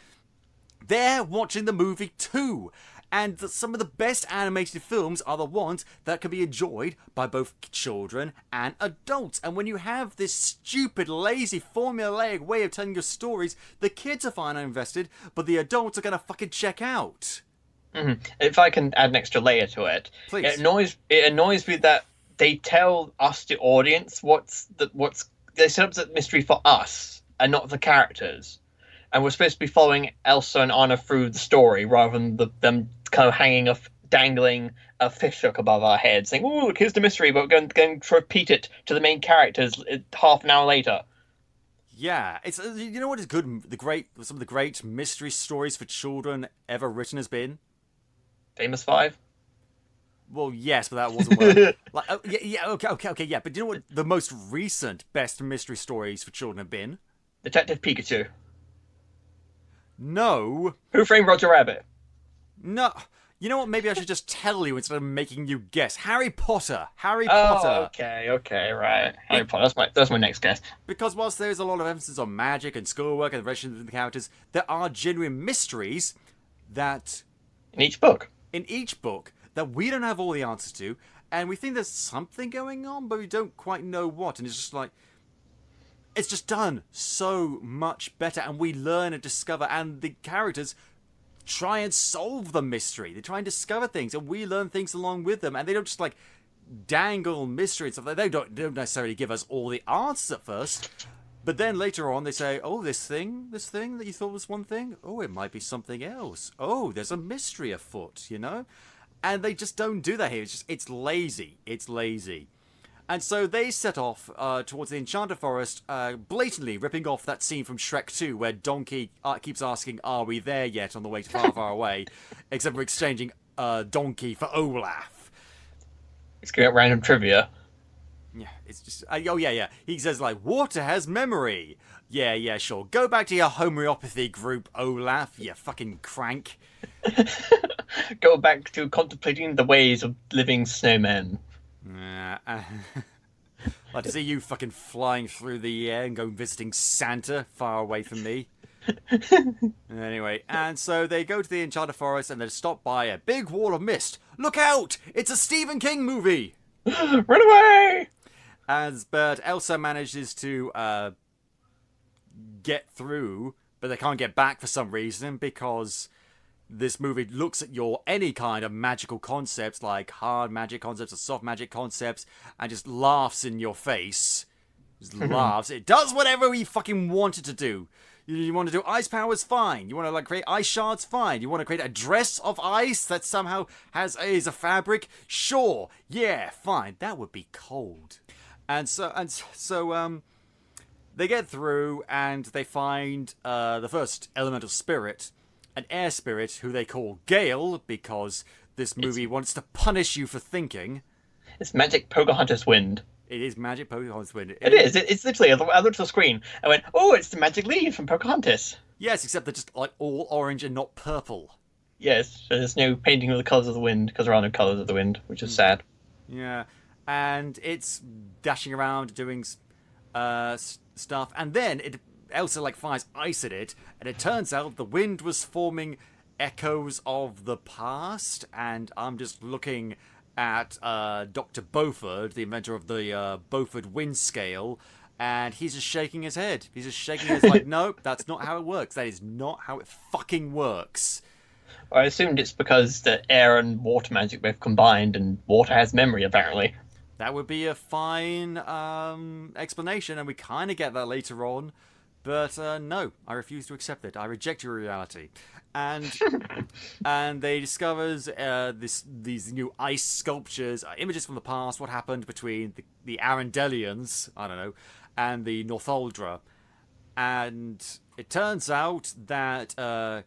They're watching the movie, too. And some of the best animated films are the ones that can be enjoyed by both children and adults. And when you have this stupid, lazy, formulaic way of telling your stories, the kids are fine and invested, but the adults are going to fucking check out. Mm-hmm. If I can add an extra layer to it, please. It annoys me that they tell us, the audience, they set up the mystery for us and not the characters. And we're supposed to be following Elsa and Anna through the story rather than them kind of dangling a fish hook above our heads, saying, "Oh, look, here's the mystery," but we're going to repeat it to the main characters half an hour later. Yeah, it's you know what is good? Some of the great mystery stories for children ever written has been Famous Five. Well, yes, but that wasn't one. Okay, yeah. But do you know what the most recent best mystery stories for children have been? Detective Pikachu. No. Who Framed Roger Rabbit? No. You know what? Maybe I should just tell you instead of making you guess. Harry Potter. Harry Oh, Potter. okay, right. Harry Potter. That's my next guess. Because whilst there's a lot of emphasis on magic and schoolwork and the relations with the characters, there are genuine mysteries that In each book. in each book that we don't have all the answers to, and we think there's something going on, but we don't quite know what. And it's just like, it's just done so much better, and we learn and discover, and the characters try and solve the mystery. They try and discover things, and we learn things along with them. And they don't just like dangle mystery and stuff. They don't necessarily give us all the answers at first, but then later on they say, "Oh, this thing that you thought was one thing, oh, it might be something else. Oh, there's a mystery afoot," you know. And they just don't do that here. It's lazy. It's lazy. And so they set off towards the Enchanted Forest, blatantly ripping off that scene from Shrek 2 where Donkey keeps asking, "Are we there yet?" on the way to Far, Far Away, except for exchanging Donkey for Olaf. It's going random trivia. Yeah, it's just... yeah. He says, like, "Water has memory." Yeah, sure. Go back to your homeopathy group, Olaf, you fucking crank. Go back to contemplating the ways of living snowmen. Like to see you fucking flying through the air and go visiting Santa far away from me. Anyway, and so they go to the Enchanted Forest and they're stopped by a big wall of mist. Look out! It's a Stephen King movie! Run away! But Elsa manages to get through, but they can't get back for some reason because this movie looks at any kind of magical concepts, like hard magic concepts or soft magic concepts, and just laughs in your face. Just laughs. It does whatever we fucking want it to do. You want to do ice powers? Fine. You want to like create ice shards? Fine. You want to create a dress of ice that somehow is a fabric? Sure. Yeah, fine. That would be cold. And so they get through and they find the first elemental spirit, an air spirit who they call Gale because this movie wants to punish you for thinking. It's magic Pocahontas wind. It is magic Pocahontas wind. It is. It's literally, I looked at the screen and went, "Oh, it's the magic leaf from Pocahontas." Yes, except they're just like all orange and not purple. Yes, there's no painting of the colours of the wind because there are no colours of the wind, which is sad. Yeah, and it's dashing around doing stuff, and then Elsa like fires ice at it, and it turns out the wind was forming echoes of the past. And I'm just looking at Dr. Beaufort, the inventor of the Beaufort wind scale, and he's just shaking his head. He's just shaking his head like, "Nope, that's not how it works. That is not how it fucking works." I assumed it's because the air and water magic both combined, and water has memory, apparently. That would be a fine explanation, and we kind of get that later on. But no, I refuse to accept it. I reject your reality. And they discovers these new ice sculptures, images from the past, what happened between the Arendellians, I don't know, and the Northuldra. And it turns out that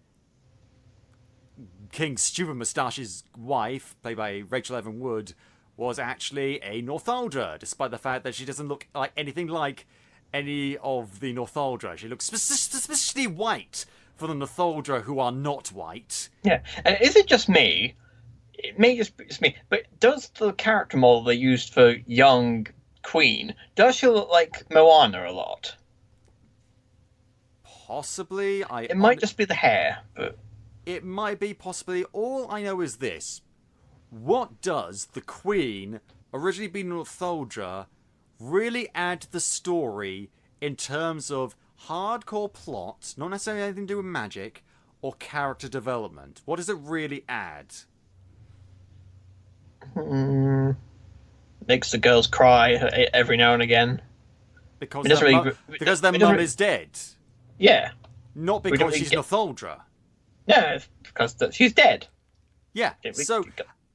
King Stupid Moustache's wife, played by Rachel Evan Wood, was actually a Northuldra, despite the fact that she doesn't look like anything like any of the Northuldra. She looks suspiciously white for the Northuldra who are not white. Yeah, and is it just me? It may just be me, but does the character model they used for young Queen, does she look like Moana a lot? Possibly. It might just be the hair, but... It might be, possibly. All I know is this. What does the Queen, originally being Northuldra, really add to the story in terms of hardcore plot, not necessarily anything to do with magic, or character development? What does it really add? Makes the girls cry every now and again. Because their mum is dead. Yeah. Not because she's Northuldra. No, because she's dead. Yeah, so...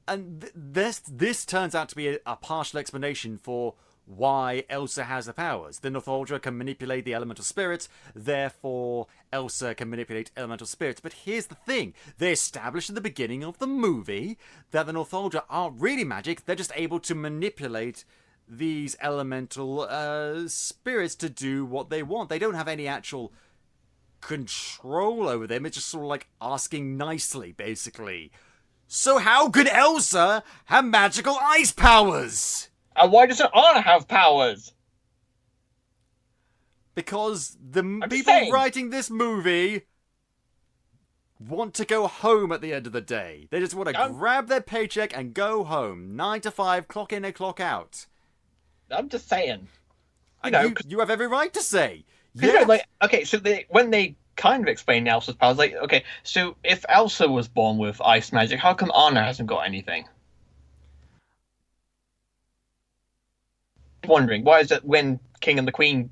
And this turns out to be a partial explanation for why Elsa has the powers. The Northuldra can manipulate the elemental spirits, therefore Elsa can manipulate elemental spirits. But here's the thing. They established at the beginning of the movie that the Northuldra aren't really magic. They're just able to manipulate these elemental spirits to do what they want. They don't have any actual control over them. It's just sort of like asking nicely, basically. So how could Elsa have magical ice powers? And why doesn't Anna have powers? Because the just people saying. writing this movie want to go home at the end of the day. They just want to grab their paycheck and go home. 9 to 5, clock in and clock out. I'm just saying. You have every right to say. Yeah. Okay, so when they kind of explain Elsa's powers, like, okay, so if Elsa was born with ice magic, how come Anna hasn't got anything? Wondering, why is it when King and the Queen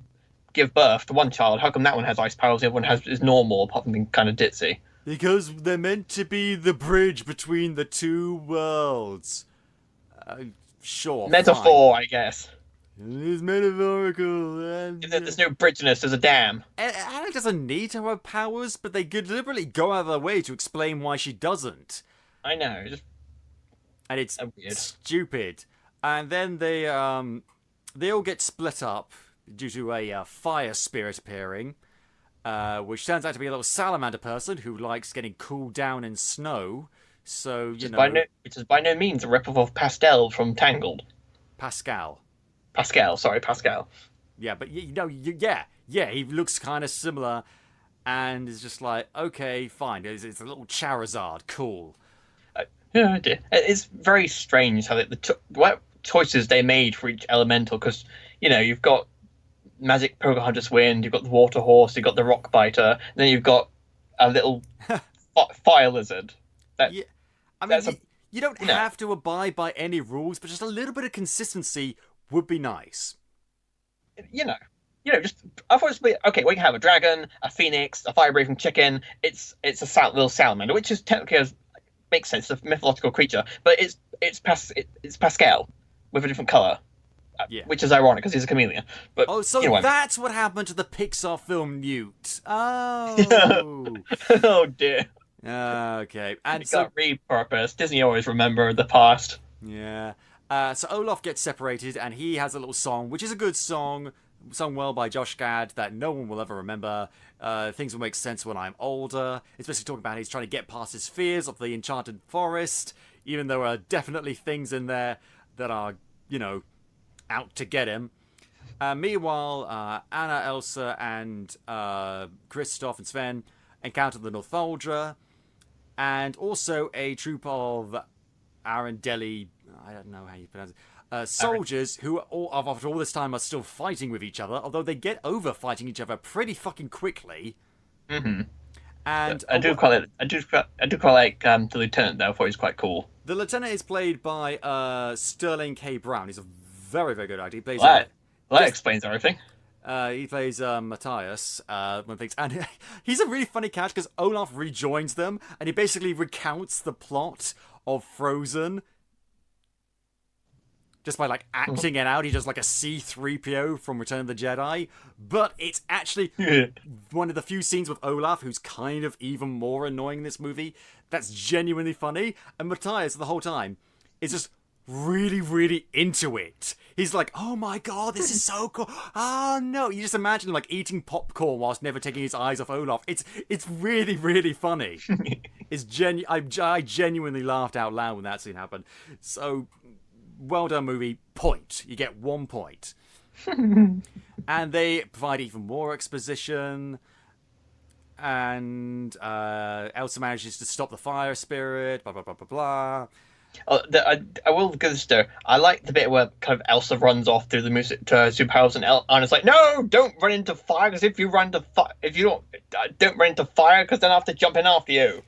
give birth to one child, how come that one has ice powers, the other one is normal, apart from being kind of ditzy? Because they're meant to be the bridge between the two worlds. Sure. Metaphor, fine. I guess. It's metaphorical. And there's no bridge in this, there's a dam. Anna doesn't need to have powers, but they deliberately go out of their way to explain why she doesn't. I know. And it's stupid. And then they all get split up due to a fire spirit appearing. Which turns out to be a little salamander person who likes getting cooled down in snow. So, which is by no means a rip-off of Pastel from Tangled. Pascal. Yeah, but he looks kind of similar, and it's just like, okay, fine. It's a little Charizard, cool. Yeah, it's very strange how what choices they made for each elemental, because you've got Magic Pocahontas Wind, you've got the Water Horse, you've got the Rock Biter, and then you've got a little Fire Lizard. You don't have to abide by any rules, but just a little bit of consistency would be nice. Just obviously, okay, we can have a dragon, a phoenix, a fire-breathing chicken. It's a little salamander, which is technically makes sense. It's a mythological creature, but it's Pascal with a different color. Yeah. Which is ironic because he's a chameleon. But that's what happened to the Pixar film Newt. Oh. Oh dear. Okay. And it got repurposed. Disney always remember the past. Yeah. So Olaf gets separated, and he has a little song, which is a good song, sung well by Josh Gad, that no one will ever remember. Things will make sense when I'm older. It's basically talking about he's trying to get past his fears of the enchanted forest, even though there are definitely things in there that are, out to get him. Meanwhile, Anna, Elsa, and Kristoff and Sven encounter the Northuldra, and also a troop of Arendelle, I don't know how you pronounce it, soldiers who, after all this time, are still fighting with each other, although they get over fighting each other pretty fucking quickly. Mm-hmm. And I do quite like the lieutenant, though. I thought he was quite cool. The lieutenant is played by Sterling K. Brown. He's a very, very good actor. He plays that explains everything. He plays Matthias, and he's a really funny catch because Olaf rejoins them, and he basically recounts the plot of Frozen just by acting it out. He does like a C-3PO from Return of the Jedi, but it's actually one of the few scenes with Olaf who's kind of even more annoying in this movie. That's genuinely funny, and Matthias the whole time is just really, really into it. He's like, oh my god, this is so cool. Oh no, you just imagine him eating popcorn whilst never taking his eyes off Olaf. It's really, really funny. I genuinely laughed out loud when that scene happened. So, well done movie, point. You get 1 point. And they provide even more exposition. And Elsa manages to stop the fire spirit, blah, blah, blah, blah, blah. I will give this though. I like the bit where kind of Elsa runs off through the music to superpowers, and Anna's like, "No, don't run into fire, because if you don't run into fire, because then I have to jump in after you."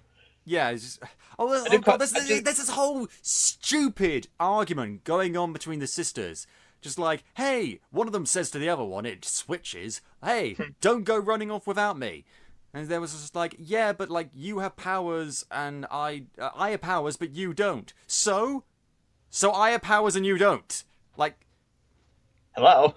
Yeah, it's just, there's this whole stupid argument going on between the sisters. Just like, hey, one of them says to the other one, it switches. Hey, don't go running off without me. And there was just like, yeah, but you have powers and I have powers, but you don't. So I have powers and you don't. Hello.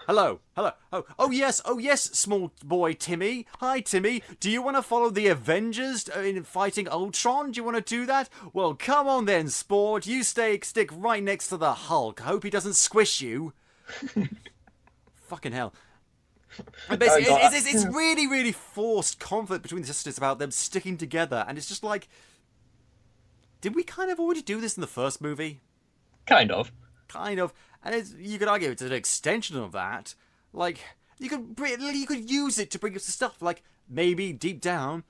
Oh yes, small boy Timmy. Hi Timmy. Do you want to follow the Avengers in fighting Ultron? Do you want to do that? Well, come on then, sport. You stick right next to the Hulk. I hope he doesn't squish you. Fucking hell. And basically, it's really, really forced conflict between the sisters about them sticking together, and it's just like, did we kind of already do this in the first movie? Kind of. Kind of. And you could argue it's an extension of that. Like, you could use it to bring up some stuff. Like, maybe deep down,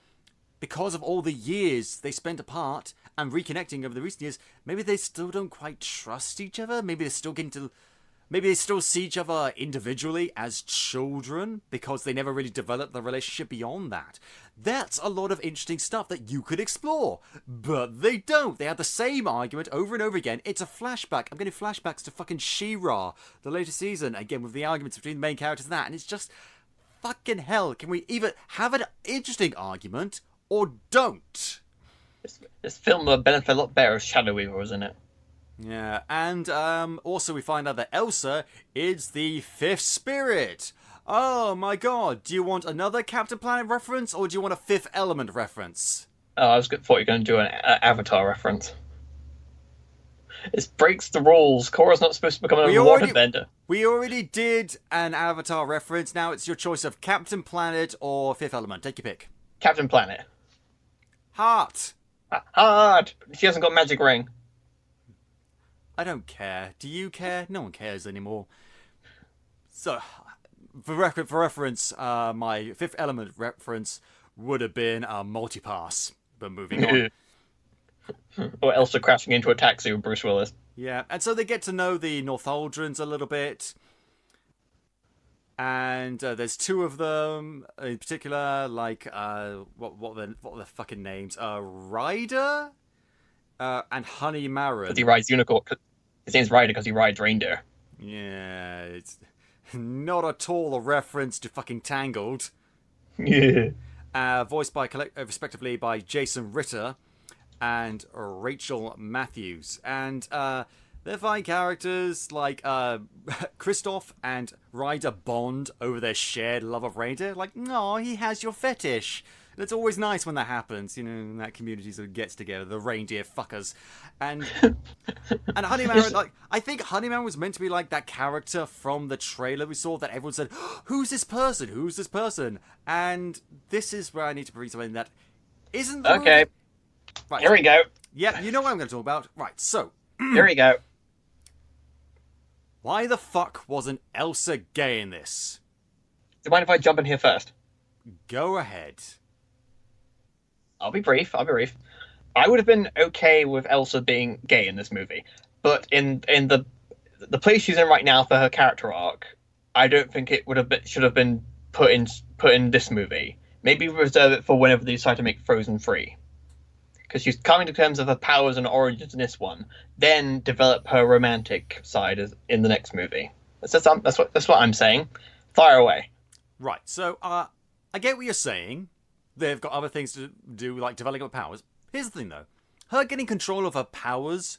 because of all the years they spent apart and reconnecting over the recent years, maybe they still don't quite trust each other. Maybe they still see each other individually as children because they never really developed the relationship beyond that. That's a lot of interesting stuff that you could explore. But they don't. They have the same argument over and over again. It's a flashback. I'm getting flashbacks to fucking She-Ra, the latest season, again with the arguments between the main characters and that. And it's just, fucking hell. Can we either have an interesting argument or don't? This film would benefit a lot better if Shadow Weaver was in it. Yeah, and also we find out that Elsa is the fifth spirit. Oh my god, do you want another Captain Planet reference, or do you want a Fifth Element reference? Oh, I thought you were going to do an Avatar reference. It breaks the rules. Korra's not supposed to become a waterbender. We already did an Avatar reference. Now it's your choice of Captain Planet or Fifth Element. Take your pick. Captain Planet. Heart. Heart! She hasn't got a magic ring. I don't care. Do you care? No one cares anymore. So, for reference, my Fifth Element reference would have been Multipass. But moving on. Or Elsa crashing into a taxi with Bruce Willis. Yeah, and so they get to know the Northuldrans a little bit. And there's two of them in particular, like, what are the fucking names? Ryder? And Honey Marin. Because he rides unicorn. His name's Ryder because he rides reindeer. Yeah, it's not at all a reference to fucking Tangled. Yeah. Voiced by respectively by Jason Ritter and Rachel Matthews. And they're fine characters, like Kristoff and Ryder bond over their shared love of reindeer. Like, no, he has your fetish. And it's always nice when that happens, you know, in that community sort of gets together, the reindeer fuckers. And Honeyman, like, I think Honeyman was meant to be like that character from the trailer we saw that everyone said, who's this person? Who's this person? And this is where I need to bring something that isn't the Okay. movie. Right. Here we go. Yeah, you know what I'm going to talk about. Right, so. Here we go. Why the fuck wasn't Elsa gay in this? Do you mind if I jump in here first? Go ahead. I'll be brief. I would have been okay with Elsa being gay in this movie, but in the place she's in right now for her character arc, I don't think it should have been put in this movie. Maybe reserve it for whenever they decide to make Frozen 3. Because she's coming to terms of her powers and origins in this one, then develop her romantic side in the next movie. That's what I'm saying. Fire away. Right. So I get what you're saying. They've got other things to do, like developing her powers. Here's the thing, though. Her getting control of her powers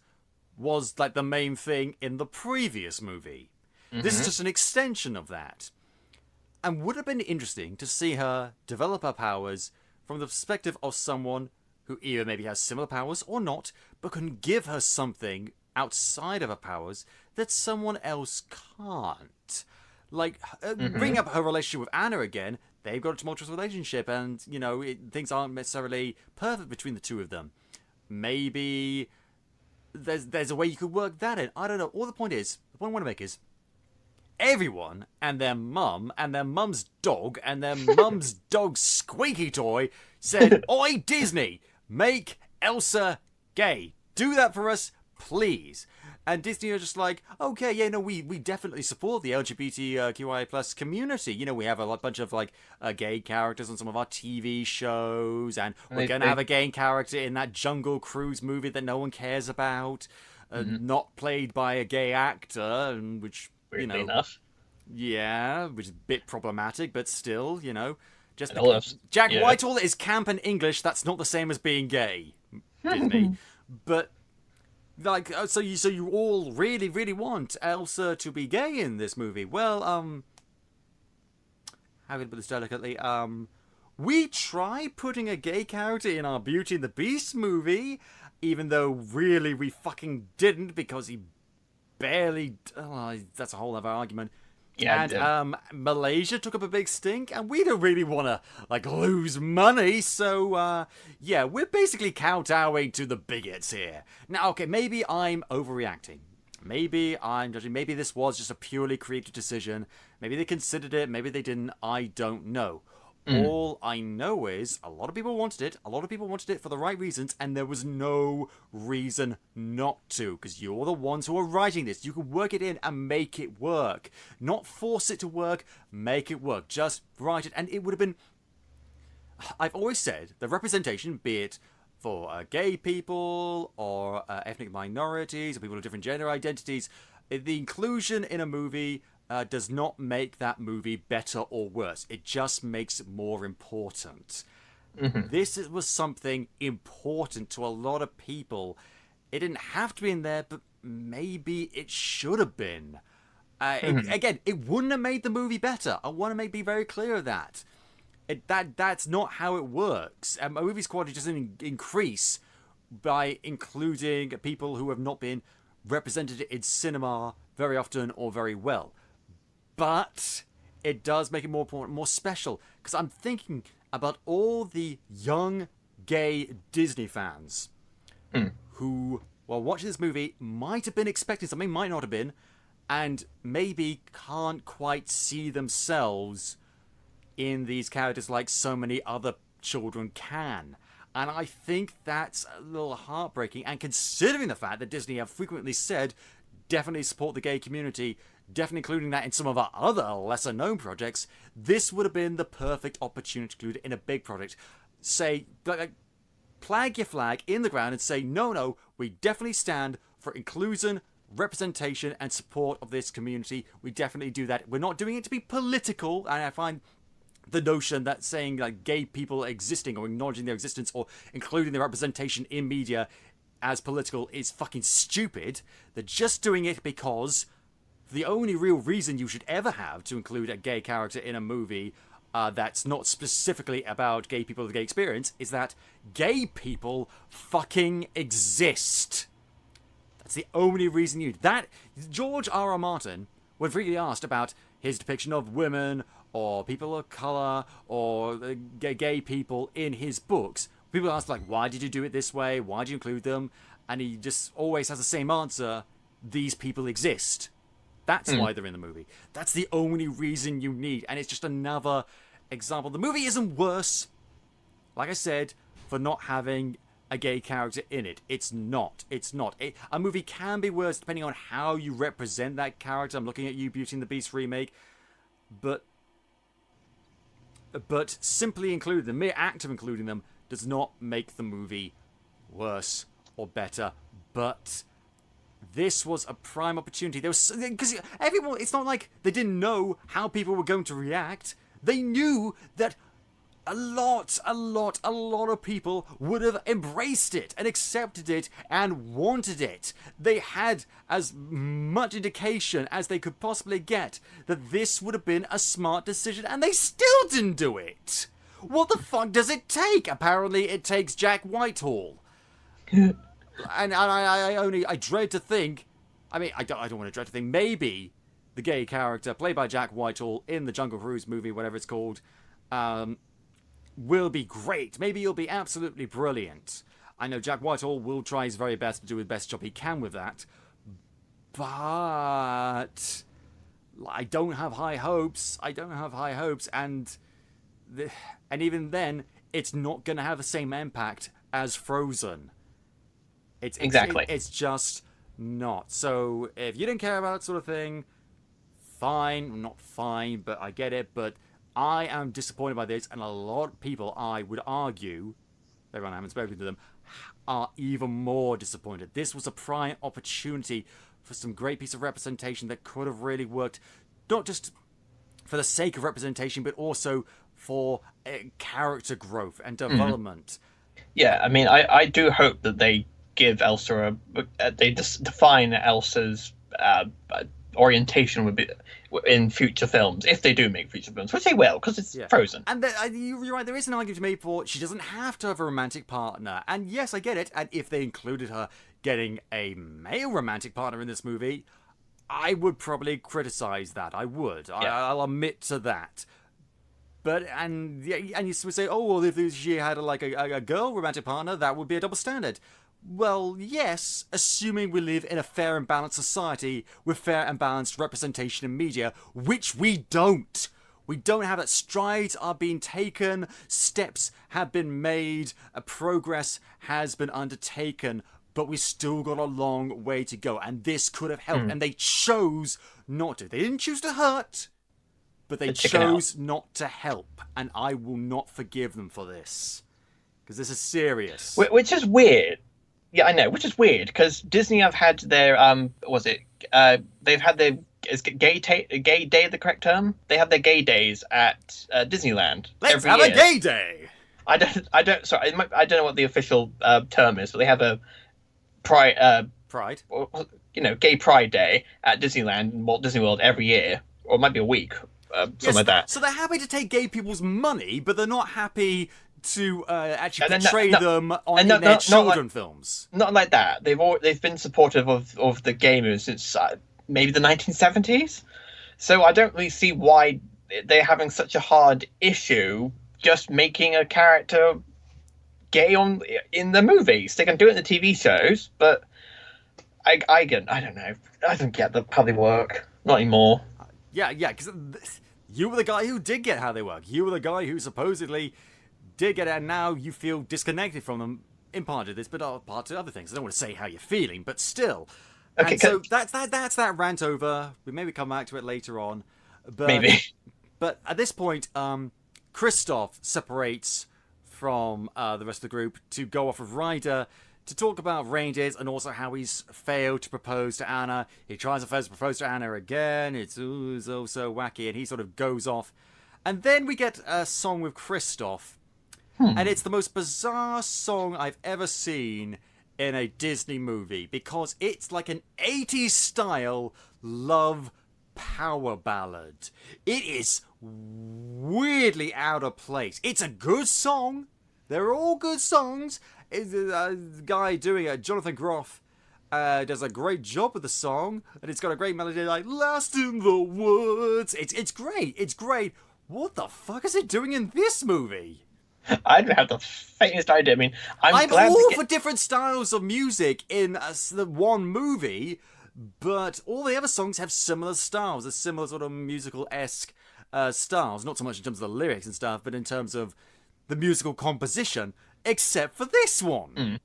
was like the main thing in the previous movie. Mm-hmm. This is just an extension of that. And would have been interesting to see her develop her powers from the perspective of someone who either maybe has similar powers or not, but can give her something outside of her powers that someone else can't. Like, bring up her relationship with Anna again. They've got a tumultuous relationship, and, you know, things aren't necessarily perfect between the two of them. Maybe there's a way you could work that in. I don't know. All the point I want to make is, everyone and their mum and their mum's dog and their mum's dog's squeaky toy said, "Oi, Disney, make Elsa gay. Do that for us, please." And Disney are just like, okay, yeah, no, we definitely support the LGBTQI plus community. You know, we have a bunch of like gay characters on some of our TV shows, and we're going to have a gay character in that Jungle Cruise movie that no one cares about, not played by a gay actor, which, you know, enough. Yeah, which is a bit problematic, but still, you know, just Jack yeah. Whitehall is camp and English. That's not the same as being gay, Disney. But like, so you all really, really want Elsa to be gay in this movie? Well, how can I put this delicately? We tried putting a gay character in our Beauty and the Beast movie, even though really we fucking didn't, because he barely. That's a whole other argument. Yeah, And Malaysia took up a big stink, and we don't really want to lose money, so yeah, we're basically kowtowing to the bigots here. Now, okay, maybe I'm overreacting. Maybe I'm judging. Maybe this was just a purely creative decision. Maybe they considered it. Maybe they didn't. I don't know. All I know is a lot of people wanted it. A lot of people wanted it for the right reasons, and there was no reason not to, because you're the ones who are writing this. You can work it in and make it work. Not force it to work, make it work. Just write it, and it would have been... I've always said the representation, be it for gay people or ethnic minorities or people of different gender identities, the inclusion in a movie... does not make that movie better or worse. It just makes it more important. This was something important to a lot of people. It didn't have to be in there, but maybe it should have been. Again, it wouldn't have made the movie better. I want to be very clear of that. That's not how it works. A movie's quality doesn't increase by including people who have not been represented in cinema very often or very well. But it does make it more important, more special. Because I'm thinking about all the young gay Disney fans who, while watching this movie, might have been expecting something, might not have been, and maybe can't quite see themselves in these characters like so many other children can. And I think that's a little heartbreaking. And considering the fact that Disney have frequently said, definitely support the gay community, definitely including that in some of our other lesser-known projects, this would have been the perfect opportunity to include it in a big project. Say, plant your flag in the ground and say, no, we definitely stand for inclusion, representation, and support of this community. We definitely do that. We're not doing it to be political, and I find the notion that saying gay people existing or acknowledging their existence or including their representation in media as political is fucking stupid. They're just doing it because the only real reason you should ever have to include a gay character in a movie that's not specifically about gay people with a gay experience is that gay people fucking exist. That's the only reason you... That George R.R. Martin, when frequently asked about his depiction of women or people of colour or gay people in his books, people ask, why did you do it this way? Why did you include them? And he just always has the same answer. These people exist. That's why they're in the movie. That's the only reason you need. And it's just another example. The movie isn't worse, like I said, for not having a gay character in it. It's not. A movie can be worse depending on how you represent that character. I'm looking at you, Beauty and the Beast remake. But simply including them, mere act of including them, does not make the movie worse or better. But this was a prime opportunity. There was, because everyone, it's not like they didn't know how people were going to react. They knew that a lot of people would have embraced it and accepted it and wanted it. They had as much indication as they could possibly get that this would have been a smart decision, and they still didn't do it. What the fuck does it take? Apparently it takes Jack Whitehall. And I dread to think, I don't want to dread to think, maybe the gay character played by Jack Whitehall in the Jungle Cruise movie, whatever it's called, will be great. Maybe he'll be absolutely brilliant. I know Jack Whitehall will try his very best to do the best job he can with that, but I don't have high hopes. And even then, it's not going to have the same impact as Frozen. It's just not. So if you didn't care about that sort of thing, fine. Not fine, but I get it. But I am disappointed by this, and a lot of people, I would argue, everyone I haven't spoken to them, are even more disappointed. This was a prime opportunity for some great piece of representation that could have really worked, not just for the sake of representation, but also for character growth and development. Yeah, I do hope that they give Elsa they define Elsa's orientation would be in future films, if they do make future films, which they will, because it's Frozen. And you're right, there is an argument to be made for she doesn't have to have a romantic partner. And yes, I get it. And if they included her getting a male romantic partner in this movie, I would probably criticize that. I would. Yeah. I'll admit to that. But and you would say, oh well, if she had a girl romantic partner, that would be a double standard. Well, yes, assuming we live in a fair and balanced society with fair and balanced representation in media, which we don't. We don't have that. Strides are being taken, steps have been made, progress has been undertaken, but we still got a long way to go. And this could have helped. And they chose not to. They didn't choose to hurt, but they chose not to help. And I will not forgive them for this. Because this is serious. Which is weird. Yeah, I know, which is weird, because Disney have had their, they've had their, is gay day the correct term? They have their gay days at Disneyland. Let's have a gay day! I don't know what the official term is, but they have a pride, gay pride day at Disneyland and Walt Disney World every year, or it might be a week, something like that. So they're happy to take gay people's money, but they're not happy to actually portray them in their children films. Not like that. They've been supportive of the gay movement since maybe the 1970s. So I don't really see why they're having such a hard issue just making a character gay in the movies. They can do it in the TV shows, but I don't know. I don't get how they work. Not anymore. Yeah, because you were the guy who did get how they work. You were the guy who supposedly did get it, and now you feel disconnected from them in part of this, but part of other things. I don't want to say how you're feeling, but still. Okay, and so that's that rant over. We maybe come back to it later on. But, maybe. But at this point, Kristoff separates from the rest of the group to go off with Ryder to talk about reindeers and also how he's failed to propose to Anna. He tries to propose to Anna again. It's so wacky, and he sort of goes off. And then we get a song with Kristoff. And it's the most bizarre song I've ever seen in a Disney movie, because it's like an 80s style love power ballad. It is weirdly out of place. It's a good song. They're all good songs. The guy doing it, Jonathan Groff, does a great job with the song, and it's got a great melody like "Lost in the Woods." It's great. It's great. What the fuck is it doing in this movie? I don't have the faintest idea. I mean, I'm glad all for different styles of music in the one movie, but all the other songs have similar styles, a similar sort of musical-esque styles. Not so much in terms of the lyrics and stuff, but in terms of the musical composition, except for this one.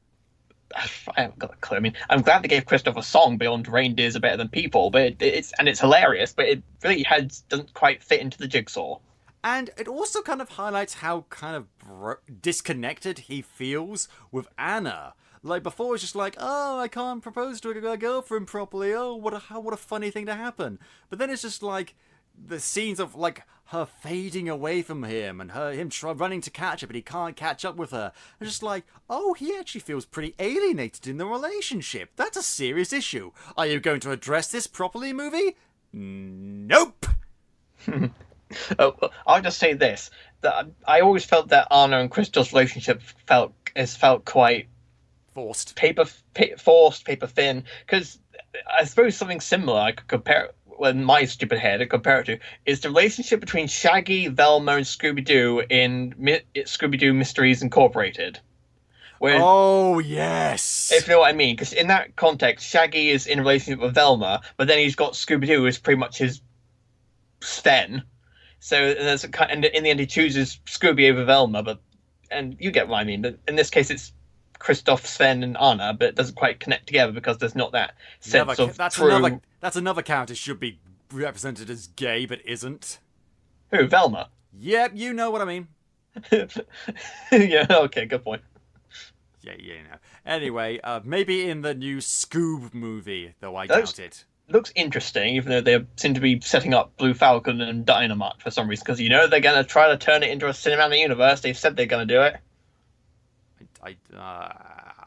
I haven't got a clue. I mean, I'm glad they gave Kristoff a song beyond "Reindeers Are Better Than People," but it's hilarious, but it really doesn't quite fit into the jigsaw. And it also kind of highlights how kind of disconnected he feels with Anna. Like before, it's just like, oh, I can't propose to a girlfriend properly. Oh, what a funny thing to happen. But then it's just like the scenes of like her fading away from him and him running to catch her, but he can't catch up with her. It's just like, oh, he actually feels pretty alienated in the relationship. That's a serious issue. Are you going to address this properly, movie? Nope. Oh, I'll just say this: that I always felt that Anna and Kristoff's relationship felt quite forced, paper thin. Because I suppose something similar I could compare. In my stupid head, I compare it to is the relationship between Shaggy, Velma, and Scooby-Doo in Scooby-Doo Mysteries Incorporated. Oh yes, if you know what I mean. Because in that context, Shaggy is in a relationship with Velma, but then he's got Scooby-Doo as pretty much his Sven. So and in the end, he chooses Scooby over Velma, and you get what I mean. In this case, it's Kristoff, Sven, and Anna, but it doesn't quite connect together because there's not that sense of true. That's another character should be represented as gay, but isn't. Who, Velma? Yep, you know what I mean. Yeah. Okay. Good point. Yeah. No. Anyway, maybe in the new Scoob movie, though I doubt it. Looks interesting, even though they seem to be setting up Blue Falcon and Dynamite for some reason, because they're going to try to turn it into a cinematic universe. They've said they're going to do it.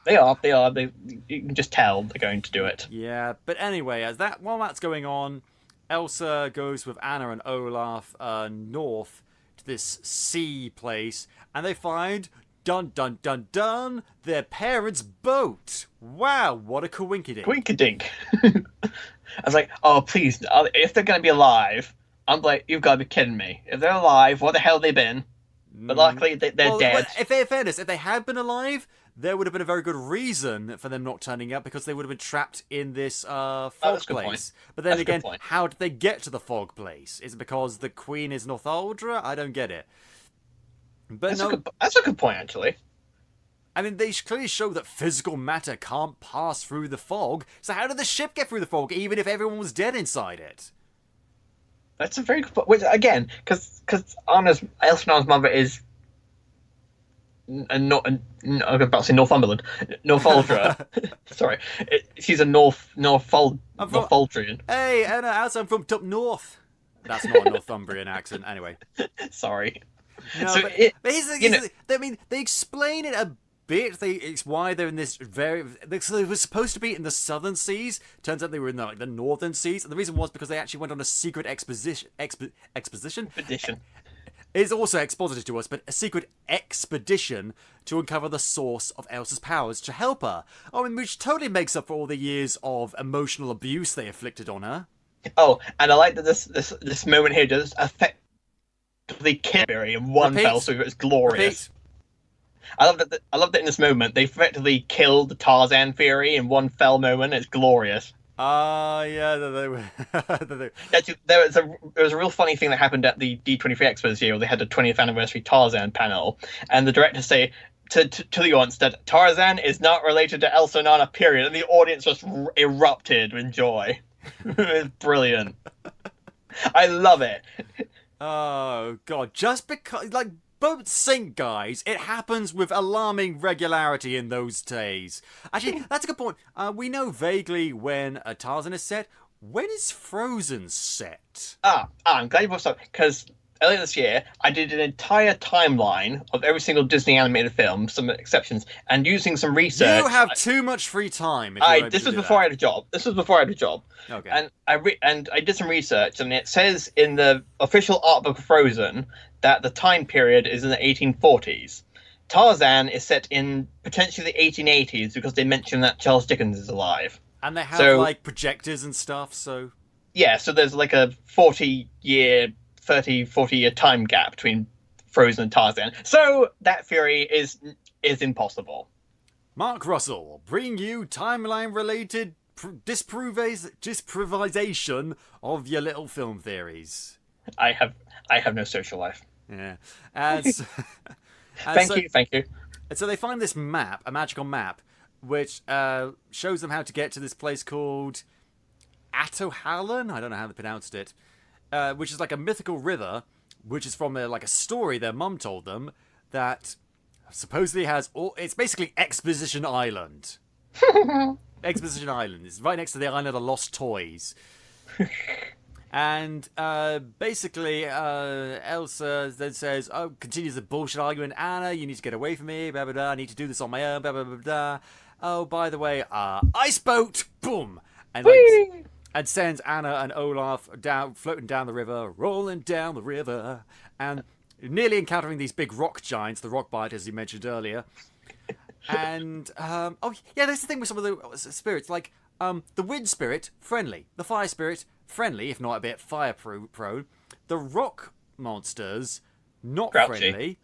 They are. You can just tell they're going to do it. Yeah, but anyway, while that's going on, Elsa goes with Anna and Olaf north to this sea place, and they find dun dun dun dun, their parents' boat. Wow, what a coinkydink. Quinkadink. I was like, oh, please, if they're going to be alive, I'm like, you've got to be kidding me. If they're alive, what the hell have they been? But luckily, they're dead. Well, in fairness, if they had been alive, there would have been a very good reason for them not turning up, because they would have been trapped in this fog place. But then again, how did they get to the fog place? Is it because the queen is Northuldra? I don't get it. But that's a good point, actually. I mean, they clearly show that physical matter can't pass through the fog. So how did the ship get through the fog, even if everyone was dead inside it? That's a very good point. Which, again, because Elsinon's mother is I'm about to say Northumberland, Northuldra. Sorry, she's a Northuldrian. Hey, Anna, I'm from up north. That's not a Northumbrian accent, anyway. Sorry. No, so but I mean, they explain it a bit. It's why they're in this So they were supposed to be in the southern seas. Turns out they were in the northern seas. And the reason was because they actually went on a secret exposition. It's also exposited to us, but a secret expedition to uncover the source of Elsa's powers to help her. I mean, which totally makes up for all the years of emotional abuse they inflicted on her. Oh, and I like that this moment here does effectively kill Barry in one fell swoop. It's glorious. I love that in this moment they effectively killed the Tarzan theory in one fell moment. It's glorious. Yeah. There was a real funny thing that happened at the D23 Expo this year, where they had the 20th anniversary Tarzan panel, and the director say to the audience that Tarzan is not related to Elsa and Anna, period, and the audience just erupted with joy. It's brilliant. I love it. Oh god, just because boats sink, guys. It happens with alarming regularity in those days. Actually, that's a good point. We know vaguely when Tarzan is set. When is Frozen set? I'm glad you brought this up, because earlier this year I did an entire timeline of every single Disney animated film, some exceptions, and using some research. You have too much free time. This was before I had a job. Okay. And I did some research, and it says in the official art book of Frozen that the time period is in the 1840s. Tarzan is set in potentially the 1880s because they mention that Charles Dickens is alive. And they have projectors and stuff, so... Yeah, so there's like a 40-year time gap between Frozen and Tarzan. So that theory is impossible. Mark Russell, bringing you timeline-related disprovisation of your little film theories. I have no social life. Yeah. Thank you. And so they find this map, a magical map, which shows them how to get to this place called Atohallan. I don't know how they pronounced it. Which is like a mythical river, which is from a story their mum told them that supposedly has it's basically Exposition Island. Exposition Island. It's right next to the Island of Lost Toys. And basically, Elsa then says, continues the bullshit argument. Anna, you need to get away from me. Blah, blah, blah. I need to do this on my own. Blah, blah, blah, blah. Oh, by the way, ice boat. Boom. And and sends Anna and Olaf floating down the river, rolling down the river, and nearly encountering these big rock giants, the rock biters you mentioned earlier. And there's the thing with some of the spirits, like the wind spirit, friendly. The fire spirit, friendly, if not a bit fire prone. The rock monsters, not friendly.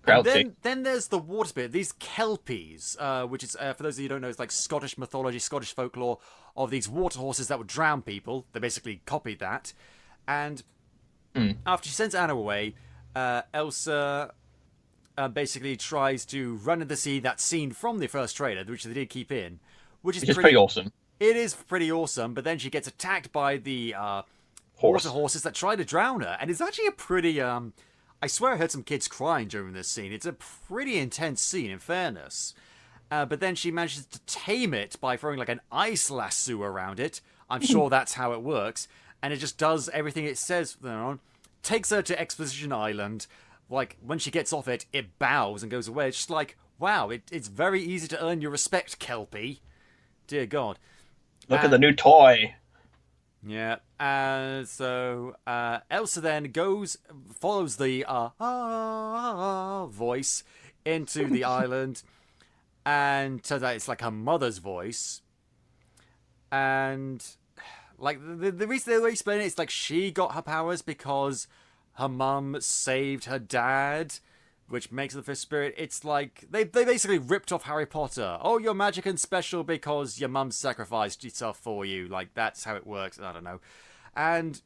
And then there's the water spirit, these kelpies, which is, for those of you who don't know, it's like Scottish mythology, Scottish folklore of these water horses that would drown people. They basically copied that. And after she sends Anna away, Elsa basically tries to run in the sea, that scene from the first trailer, which they did keep in, which is pretty awesome. It is pretty awesome, but then she gets attacked by the water horses that try to drown her, and it's actually a pretty... I swear I heard some kids crying during this scene. It's a pretty intense scene, in fairness. But then she manages to tame it by throwing like an ice lasso around it. I'm sure that's how it works. And it just does everything it says from then on. Takes her to Exposition Island. Like, when she gets off it, it bows and goes away. It's just like, wow, it's very easy to earn your respect, Kelpie. Dear God. Look at the new toy. Yeah, so Elsa then follows the voice into the island, and turns out it's like her mother's voice. And like the reason they explain it is like she got her powers because her mum saved her dad, which makes her the fifth spirit. It's like they basically ripped off Harry Potter. Oh, you're magic and special because your mum sacrificed herself for you. Like, that's how it works. I don't know. And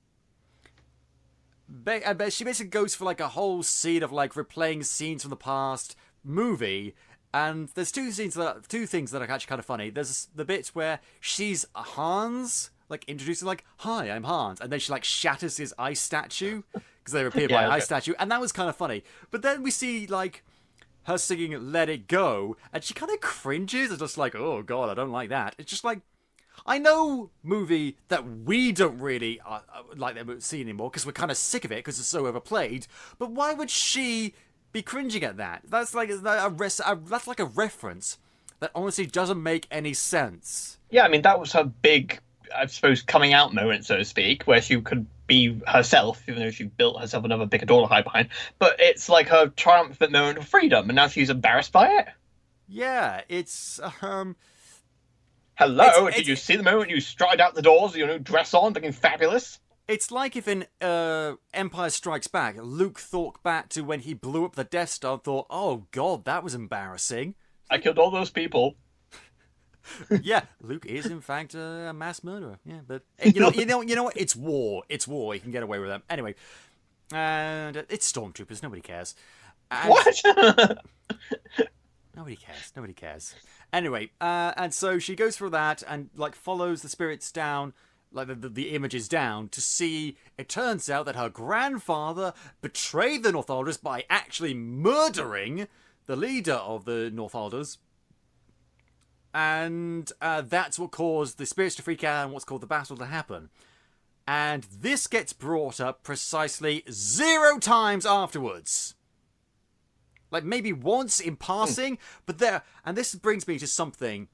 she basically goes for like a whole scene of like replaying scenes from the past movie. And there's two things that are actually kind of funny. There's the bit where she's Hans, like introducing like, "Hi, I'm Hans," and then she like shatters his ice statue because they were appeared by an ice statue, and that was kind of funny. But then we see like her singing "Let It Go," and she kind of cringes and just like, "Oh God, I don't like that." It's just like, I know, movie, that we don't really like that scene anymore because we're kind of sick of it because it's so overplayed. But why would she be cringing at that? That's like that's like a reference that honestly doesn't make any sense. Yeah, I mean, that was her big, I suppose, coming out moment, so to speak, where she could be herself, even though she built herself another picador to hide behind. But it's like her triumphant moment of freedom, and now she's embarrassed by it. Yeah, it's Hello, did you see the moment you stride out the doors with your new dress on, looking fabulous? It's like if in Empire Strikes Back, Luke thought back to when he blew up the Death Star and thought, "Oh God, that was embarrassing. I killed all those people." Yeah, Luke is in fact a mass murderer. Yeah, but you know what? It's war. It's war. You can get away with that. Anyway, and it's stormtroopers. Nobody cares. And what? Nobody cares. Nobody cares. Anyway, and so she goes through that and like follows the spirits down, like the images down, to see. It turns out that her grandfather betrayed the Northolders by actually murdering the leader of the Northolders. And that's what caused the spirits to freak out and what's called the battle to happen. And this gets brought up precisely 0 times afterwards. Like maybe once in passing, but there. And this brings me to something.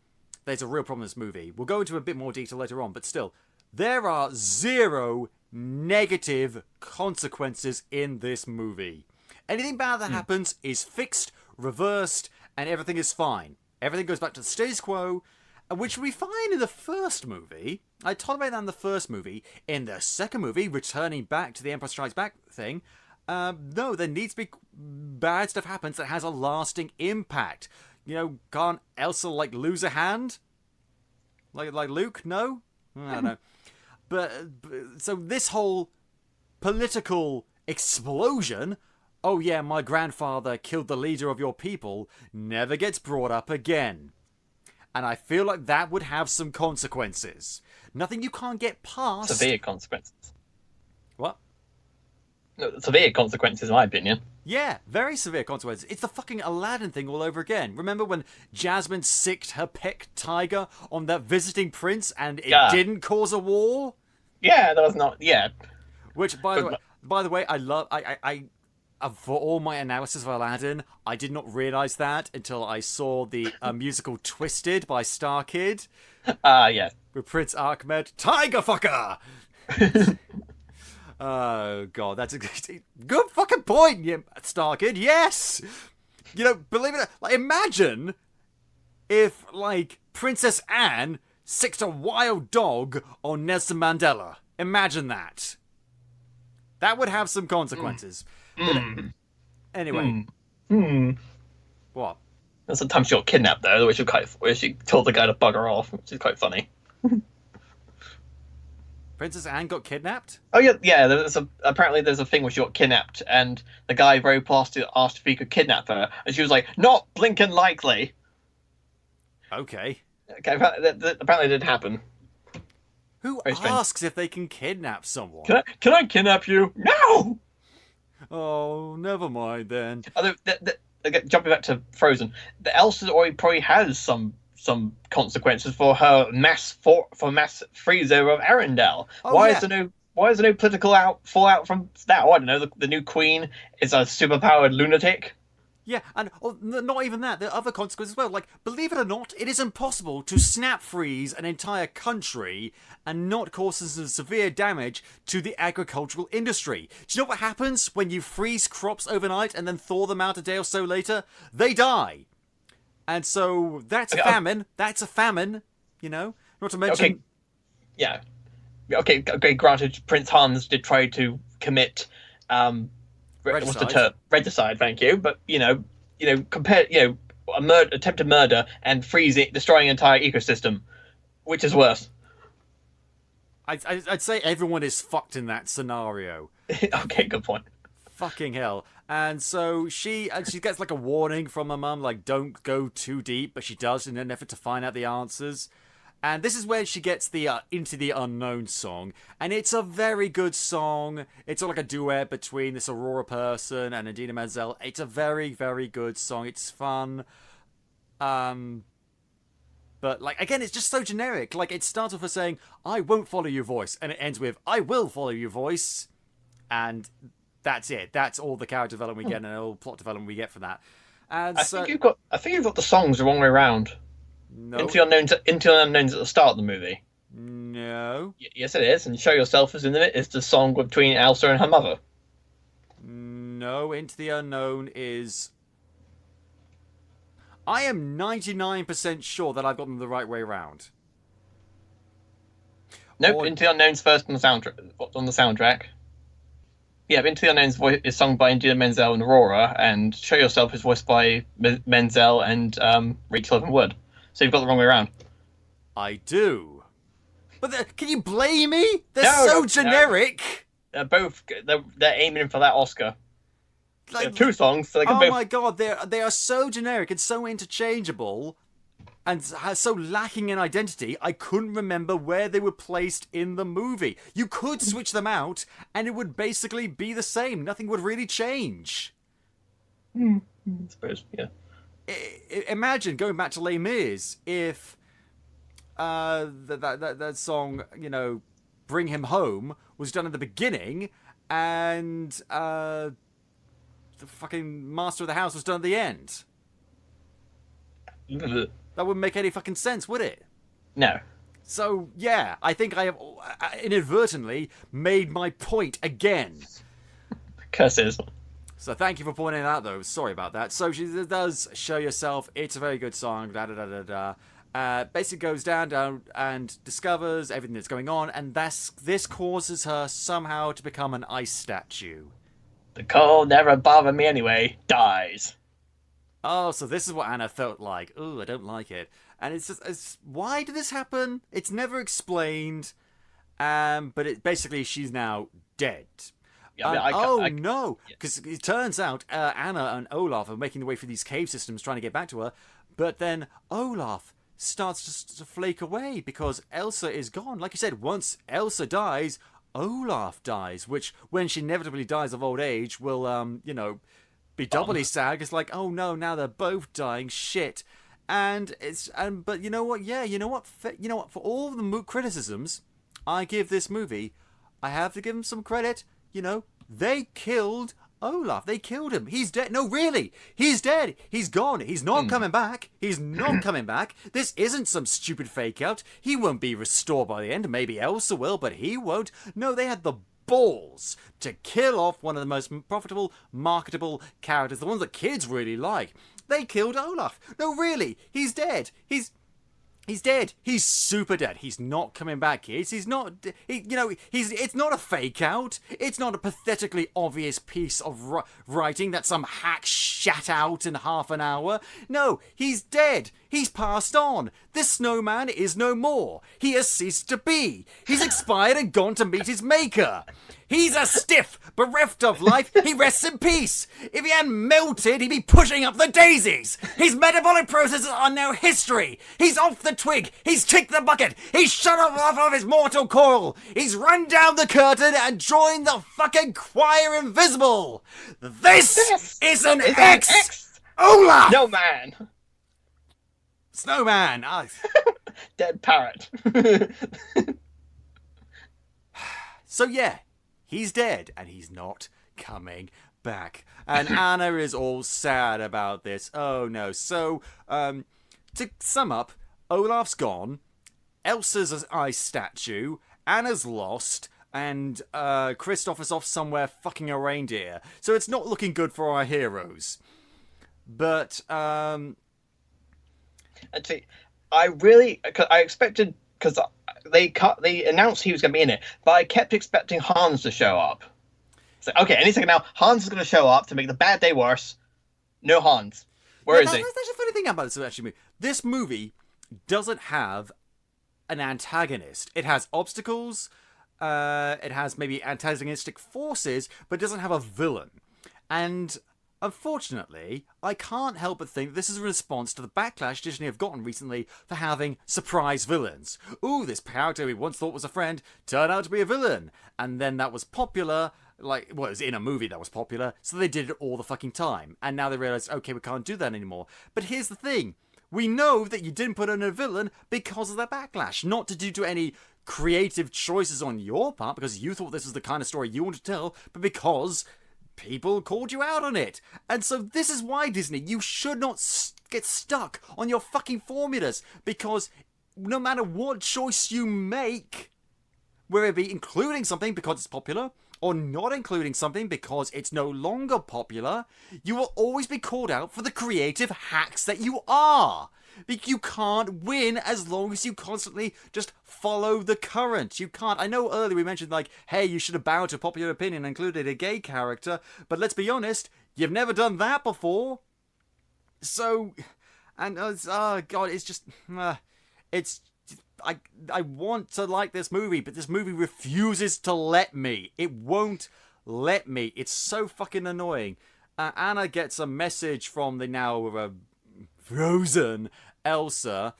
There's a real problem in this movie. We'll go into a bit more detail later on, but still, there are 0 negative consequences in this movie. Anything bad that happens is fixed, reversed, and everything is fine. Everything goes back to the status quo, which we find in the first movie. I talked about that in the first movie. In the second movie, returning back to the Empire Strikes Back thing, no, there needs to be bad stuff happens that has a lasting impact. You know, can't Elsa, like, lose a hand? Like Luke? No? I don't know. But so this whole political explosion... "Oh yeah, my grandfather killed the leader of your people," never gets brought up again. And I feel like that would have some consequences. Nothing you can't get past. Severe consequences. What? No, severe consequences, in my opinion. Yeah, very severe consequences. It's the fucking Aladdin thing all over again. Remember when Jasmine sicked her pet tiger on that visiting prince and it didn't cause a war? Yeah, that was not... Yeah. Which, by the way, I love... For all my analysis of Aladdin, I did not realise that until I saw the musical Twisted by Star Kid. Yeah. With Prince Ahmed. Tiger fucker! Oh, God, that's a good fucking point, Star Kid, yes! You know, believe it or not, like, imagine if, like, Princess Anne sicked a wild dog on Nelson Mandela. Imagine that. That would have some consequences. Anyway. What? Sometimes she got kidnapped though, where she told the guy to bugger off, which is quite funny. Princess Anne got kidnapped? Oh yeah. Apparently there's a thing where she got kidnapped, and the guy very politely asked if he could kidnap her, and she was like, "Not blinking likely." Okay. Okay, apparently it did happen. Who asks if they can kidnap someone? Can I kidnap you? No. Oh, never mind then. Although, jumping back to Frozen, the Elsa already probably has some consequences for her mass freezer of Arendelle. Why is there no political fallout from that? Oh, I don't know. The new queen is a superpowered lunatic. Yeah, and not even that. There are other consequences as well. Like, believe it or not, it is impossible to snap freeze an entire country and not cause some severe damage to the agricultural industry. Do you know what happens when you freeze crops overnight and then thaw them out a day or so later? They die. And so that's a famine. That's a famine, you know? Not to mention... Okay. Yeah. Okay, granted, Prince Hans did try to commit... what's the term? Regicide, thank you. But compare attempted murder and freezing, destroying an entire ecosystem, which is worse. I'd say everyone is fucked in that scenario. Okay, good point. Fucking hell. And so she gets like a warning from her mum, like, don't go too deep, but she does in an effort to find out the answers. And this is where she gets the Into the Unknown song. And it's a very good song. It's like a duet between this Aurora person and Idina Menzel. It's a very, very good song. It's fun. But, like, again, it's just so generic. Like, it starts with her saying, I won't follow your voice. And it ends with, I will follow your voice. And that's it. That's all the character development we get and all plot development we get from that. And I think you've got the songs the wrong way around. No. Into the Unknowns at the start of the movie. No. Yes, it is. And Show Yourself is in it. It's the song between Elsa and her mother. No, Into the Unknown is... I am 99% sure that I've got them the right way around. Nope, Into the Unknown's first on the soundtrack. Yeah, Into the Unknown's voice is sung by Idina Menzel and Aurora, and Show Yourself is voiced by Menzel and Rachel Evan Wood. So you've got the wrong way around. I do. But can you blame me? They're generic. No. They're aiming for that Oscar. Like, they have two songs, so they can both... my god, they are so generic and so interchangeable, and so lacking in identity. I couldn't remember where they were placed in the movie. You could switch them out, and it would basically be the same. Nothing would really change. I suppose, yeah. Imagine going back to Les Mis if that song, Bring Him Home, was done at the beginning and the fucking Master of the House was done at the end. That wouldn't make any fucking sense, would it? No. So, yeah, I think I have inadvertently made my point again. Curses. So thank you for pointing it out, though. Sorry about that. So she does Show Yourself. It's a very good song. Basically goes down and discovers everything that's going on, and this causes her somehow to become an ice statue. The cold never bothered me anyway. Dies. Oh, so this is what Anna felt like. Ooh, I don't like it. And it's why did this happen? It's never explained. But basically she's now dead. Yeah, no, because it turns out Anna and Olaf are making their way through these cave systems trying to get back to her, but then Olaf starts to flake away because Elsa is gone. Like you said, once Elsa dies, Olaf dies, which when she inevitably dies of old age will, be doubly sad. It's like, oh no, now they're both dying. Shit. But you know what? Yeah, you know what? For all the criticisms I give this movie, I have to give them some credit. They killed Olaf. They killed him. He's dead. No, really. He's dead. He's gone. He's not coming back. He's not coming back. This isn't some stupid fake out. He won't be restored by the end. Maybe Elsa will, but he won't. No, they had the balls to kill off one of the most profitable, marketable characters, the ones that kids really like. They killed Olaf. No, really. He's dead. He's dead. He's super dead. He's not coming back, kids. He's not. It's not a fake out. It's not a pathetically obvious piece of writing that some hack shat out in half an hour. No, he's dead. He's passed on. This snowman is no more. He has ceased to be. He's expired and gone to meet his maker. He's a stiff, bereft of life. He rests in peace. If he hadn't melted, he'd be pushing up the daisies. His metabolic processes are now history. He's off the twig. He's kicked the bucket. He's shut off of his mortal coil. He's run down the curtain and joined the fucking choir invisible. This is an X. Olaf! Snowman. Snowman. Dead parrot. So yeah. He's dead, and he's not coming back. And Anna is all sad about this. Oh no. So, to sum up, Olaf's gone, Elsa's an ice statue, Anna's lost, and Kristoff is off somewhere fucking a reindeer. So it's not looking good for our heroes. But, Actually, I expected, because they announced he was going to be in it, but I kept expecting Hans to show up. So, okay, any second now, Hans is going to show up to make the bad day worse. No Hans. Where is he? That's a funny thing about this actually. This movie doesn't have an antagonist. It has obstacles, it has maybe antagonistic forces, but it doesn't have a villain. And unfortunately, I can't help but think this is a response to the backlash Disney have gotten recently for having surprise villains. Ooh, this character we once thought was a friend turned out to be a villain. And then that was popular, it was in a movie that was popular, so they did it all the fucking time. And now they realize, okay, we can't do that anymore. But here's the thing. We know that you didn't put in a villain because of that backlash, not due to any creative choices on your part, because you thought this was the kind of story you wanted to tell, but because people called you out on it. And so this is why, Disney, you should not get stuck on your fucking formulas, because no matter what choice you make, whether it be including something because it's popular, or not including something because it's no longer popular, you will always be called out for the creative hacks that you are. You can't win as long as you constantly just follow the current. You can't. I know earlier we mentioned, hey, you should have bowed to popular opinion and included a gay character, but let's be honest, you've never done that before. So, and, oh god, it's just, I want to like this movie, but this movie refuses to let me. It won't let me. It's so fucking annoying. Anna gets a message from the now frozen Elsa.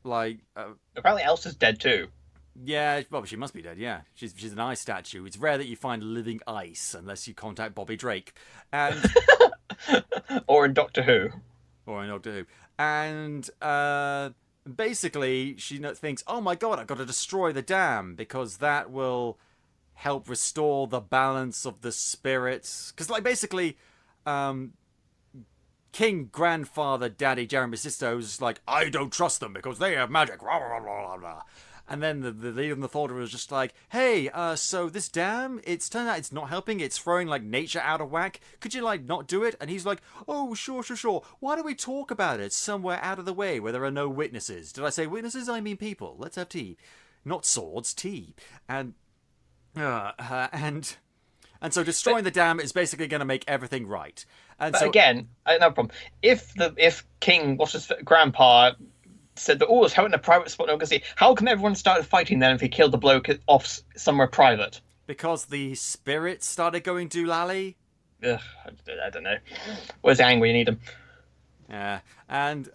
Apparently Elsa's dead too. Yeah, well, she must be dead, yeah. She's an ice statue. It's rare that you find living ice unless you contact Bobby Drake. And Or in Doctor Who. And, basically, she thinks, oh my god, I've got to destroy the dam because that will help restore the balance of the spirits. Because, basically, King Grandfather Daddy Jeremy Sisto is like, I don't trust them because they have magic. Blah, blah, blah, blah, blah. And then the leader of the Thought was just like, hey, so this dam, it's turned out it's not helping. It's throwing, nature out of whack. Could you, not do it? And he's like, oh, sure. Why don't we talk about it somewhere out of the way where there are no witnesses? Did I say witnesses? I mean people. Let's have tea. Not swords, tea. And so destroying the dam is basically going to make everything right. And but again, I have no problem. If King, Grandpa said that, it's held in a private spot, no one can see, how can everyone start fighting then if he killed the bloke off somewhere private? Because the spirits started going doolally? Ugh, I don't know. Where's the angry you need him? Yeah, and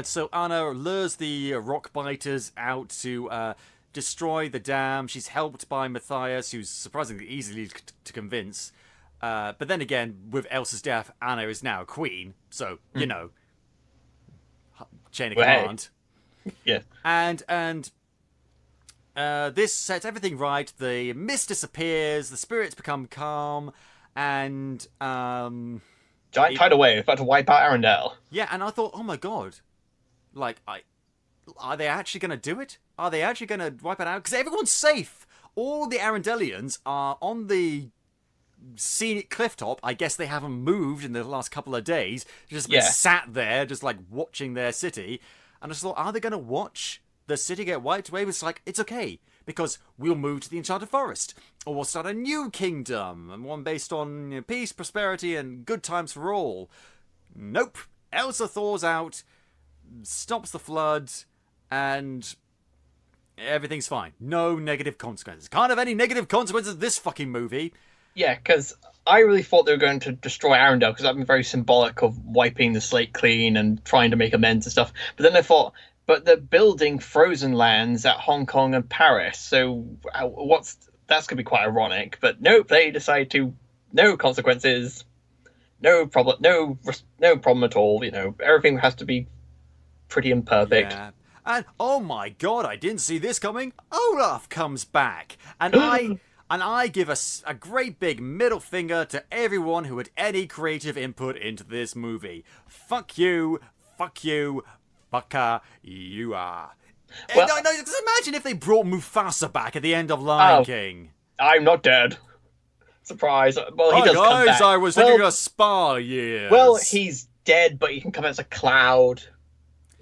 so Anna lures the rock biters out to destroy the dam. She's helped by Matthias, who's surprisingly easily to convince. But then again, with Elsa's death, Anna is now queen, so, chain of command. Yeah. And this sets everything right. The mist disappears, the spirits become calm, and giant tidal wave about to wipe out Arendelle. Yeah, and I thought, oh my god, are they actually going to do it? Are they actually going to wipe it out? Because everyone's safe. All the Arendellians are on the scenic cliff top. I guess they haven't moved in the last couple of days. Just been sat there, just watching their city. And I just thought, are they going to watch the city get wiped away? It's it's okay, because we'll move to the Enchanted Forest, or we'll start a new kingdom, and one based on peace, prosperity, and good times for all. Nope. Elsa thaws out, stops the flood, and everything's fine. No negative consequences. Can't have any negative consequences of this fucking movie. Yeah, because I really thought they were going to destroy Arendelle, because that'd been very symbolic of wiping the slate clean and trying to make amends and stuff. But then I thought, but they're building frozen lands at Hong Kong and Paris, so that's going to be quite ironic. But nope, they decide to, no consequences, no problem at all. Everything has to be pretty imperfect. Yeah. And oh my god, I didn't see this coming. Olaf comes back, and And I give a great big middle finger to everyone who had any creative input into this movie. Fuck you, fucker, you are. Well, No, just imagine if they brought Mufasa back at the end of Lion King. I'm not dead. Surprise. Well, he Hi does come guys, back. I was taking a spa years. Well, he's dead, but he can come as a cloud.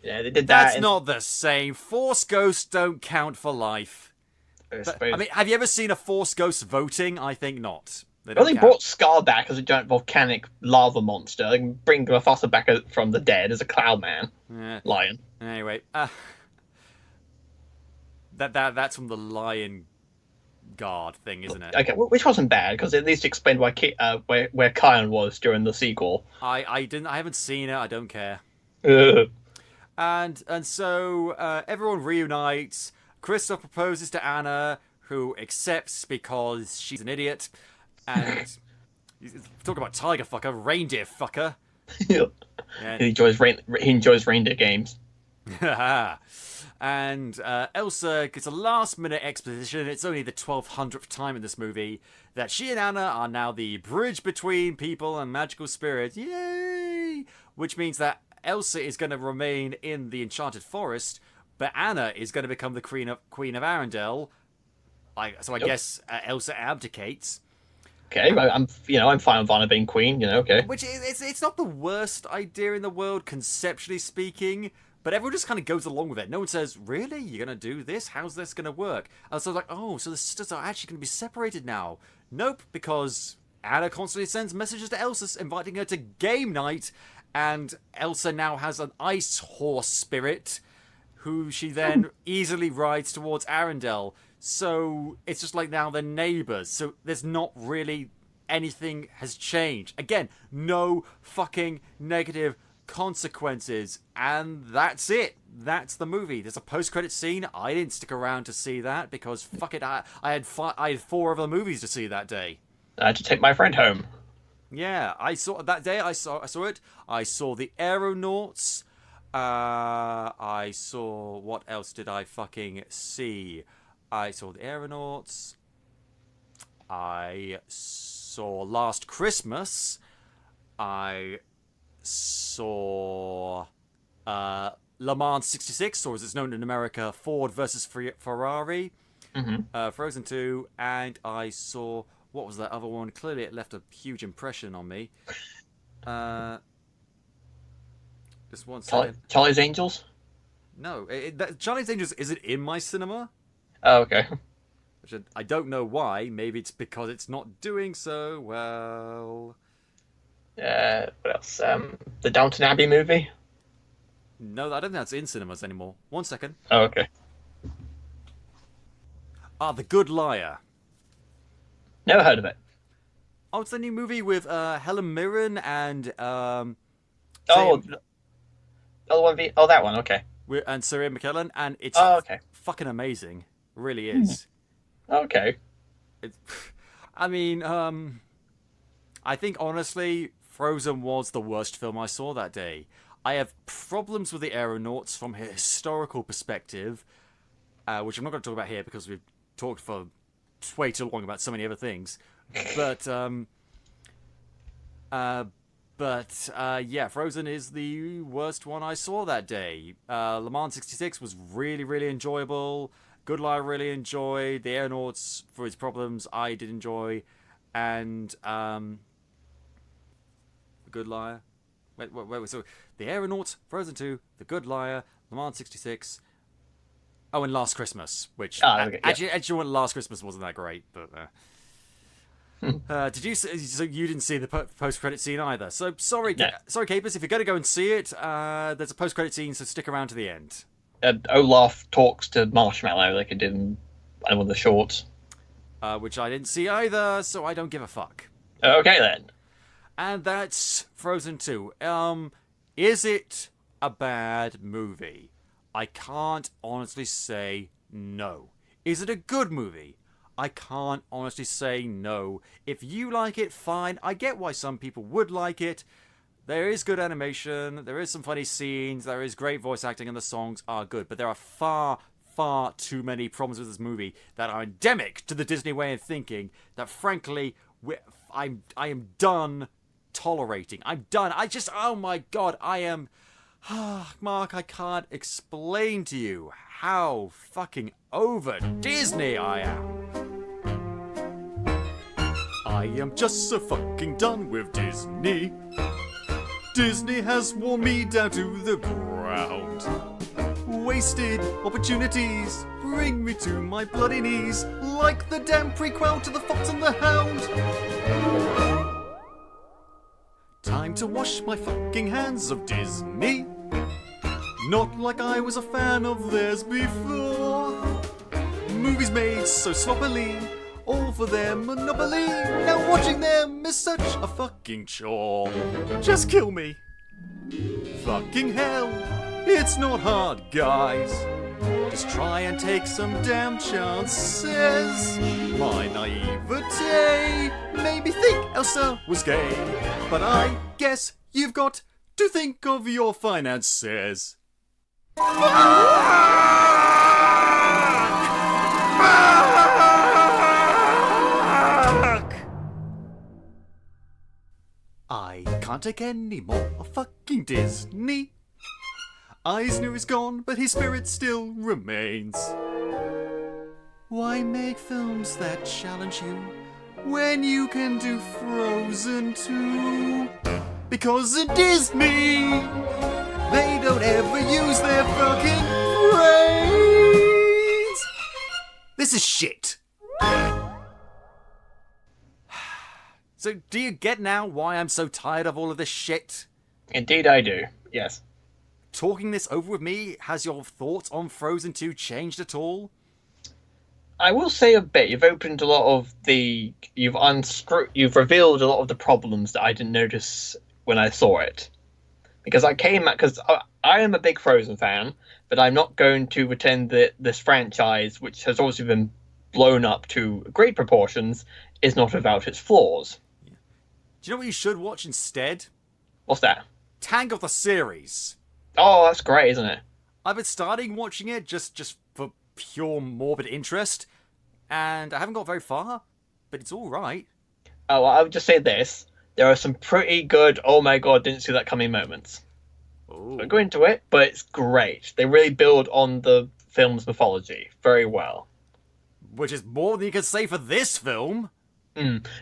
Yeah, they did that. That's not the same. Force ghosts don't count for life. I mean, have you ever seen a Force ghost voting? I think not. They brought Scar back as a giant volcanic lava monster. They can bring Mufasa back from the dead as a cloud man. Lion. Anyway, that's from the Lion Guard thing, isn't it? Okay, which wasn't bad because at least explained why where Kion was during the sequel. I haven't seen it. I don't care. And so everyone reunites. Kristoff proposes to Anna, who accepts because she's an idiot. And talk about tiger fucker, reindeer fucker. Yeah. He enjoys reindeer games. And Elsa gets a last-minute exposition. It's only the 1200th time in this movie that she and Anna are now the bridge between people and magical spirits. Yay! Which means that Elsa is going to remain in the Enchanted Forest, but Anna is going to become the Queen of Arendelle. I guess Elsa abdicates. Okay, I'm fine with Anna being queen. Okay. Which it's not the worst idea in the world conceptually speaking. But everyone just kind of goes along with it. No one says, really? You're going to do this? How's this going to work? And so like, oh, so the sisters are actually going to be separated now. Nope, because Anna constantly sends messages to Elsa inviting her to game night. And Elsa now has an ice horse spirit who she then easily rides towards Arendelle. So it's just like now they're neighbors. So there's not really anything has changed. Again, no fucking negative consequences, and that's it. That's the movie. There's a post-credit scene. I didn't stick around to see that because fuck it, I had 4 other movies to see that day. I had to take my friend home. Yeah, I saw that day. I saw it. I saw the Aeronauts. I saw, what else did I fucking see? I saw the Aeronauts. I saw Last Christmas. I saw Le Mans 66, or as it's known in America, Ford versus Ferrari, Frozen 2, and I saw, what was that other one? Clearly it left a huge impression on me. Just one second. Charlie's Angels? No, Charlie's Angels isn't in my cinema. Oh, okay. Which I don't know why. Maybe it's because it's not doing so well. What else? The Downton Abbey movie? No, I don't think that's in cinemas anymore. 1 second. Oh, okay. The Good Liar. Never heard of it. Oh, it's the new movie with Helen Mirren and that one. Okay. And Sarah McKellen, and it's fucking amazing. It really is. Okay. I mean, I think honestly, Frozen was the worst film I saw that day. I have problems with the Aeronauts from a historical perspective, which I'm not going to talk about here because we've talked for way too long about so many other things. But yeah, Frozen is the worst one I saw that day. Le Mans 66 was really, really enjoyable. Good Liar really enjoyed. The Aeronauts, for its problems, I did enjoy. And Good Liar. Wait. So The Aeronauts, Frozen 2, The Good Liar, Le Mans 66. Oh, and Last Christmas, which actually, Last Christmas wasn't that great, but. Did you? So you didn't see the post-credit scene either. So sorry, sorry, Capers. If you're going to go and see it, there's a post-credit scene, so stick around to the end. Olaf talks to Marshmallow like it did in one of the shorts, which I didn't see either, so I don't give a fuck. Okay then. And that's Frozen 2. Is it a bad movie? I can't honestly say no. Is it a good movie? I can't honestly say no. If you like it, fine. I get why some people would like it. There is good animation. There is some funny scenes. There is great voice acting, and the songs are good. But there are far, far too many problems with this movie that are endemic to the Disney way of thinking that, frankly, I am done tolerating. I'm done. Oh my god, I am... Mark, I can't explain to you how fucking over Disney I am. I am just so fucking done with Disney. Disney has worn me down to the ground. Wasted opportunities bring me to my bloody knees, like the damn prequel to The Fox and the Hound. Time to wash my fucking hands of Disney. Not like I was a fan of theirs before. Movies made so sloppily, all for their monopoly. Now watching them is such a fucking chore. Just kill me. Fucking hell, it's not hard, guys. Just try and take some damn chances. My naivete made me think Elsa was gay, but I guess you've got to think of your finances. I can't take any more of fucking Disney. Eisner is gone, but his spirit still remains. Why make films that challenge you when you can do Frozen 2? Because in Disney, they don't ever use their fucking brains. This is shit. So, do you get now why I'm so tired of all of this shit? Indeed I do, yes. Talking this over with me, has your thoughts on Frozen 2 changed at all? I will say a bit. You've opened a lot of you've revealed a lot of the problems that I didn't notice when I saw it. Because I am a big Frozen fan, but I'm not going to pretend that this franchise, which has obviously been blown up to great proportions, is not without its flaws. Do you know what you should watch instead? What's that? Tangled the series. Oh, that's great, isn't it? I've been starting watching it just for pure morbid interest, and I haven't got very far, but it's all right. Oh, well, I would just say this. There are some pretty good, oh my god, didn't see that coming moments. Ooh. Don't go into it, but it's great. They really build on the film's mythology very well. Which is more than you can say for this film.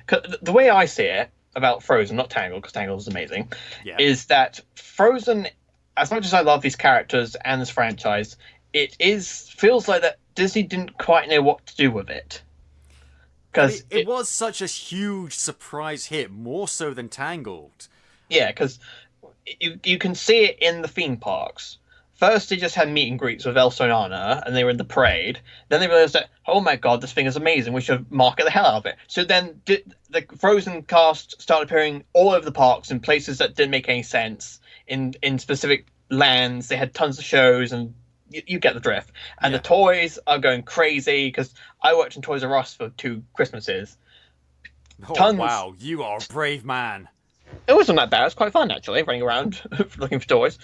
'Cause the way I see it about Frozen, not Tangled, because Tangled is amazing, Yeah. is that Frozen, as much as I love these characters and this franchise, feels like that Disney didn't quite know what to do with it. Because it was such a huge surprise hit, more so than Tangled. Yeah, because you can see it in the theme parks. First, they just had meet and greets with Elsa and Anna, and they were in the parade. Then they realized that, oh my god, this thing is amazing, we should market the hell out of it. So then the Frozen cast started appearing all over the parks in places that didn't make any sense, in specific lands. They had tons of shows, and you get the drift. And Yeah. the toys are going crazy, because I worked in Toys R Us for 2 Christmases. Oh, Tons. wow, you are a brave man. It wasn't that bad, it was quite fun actually, running around looking for toys.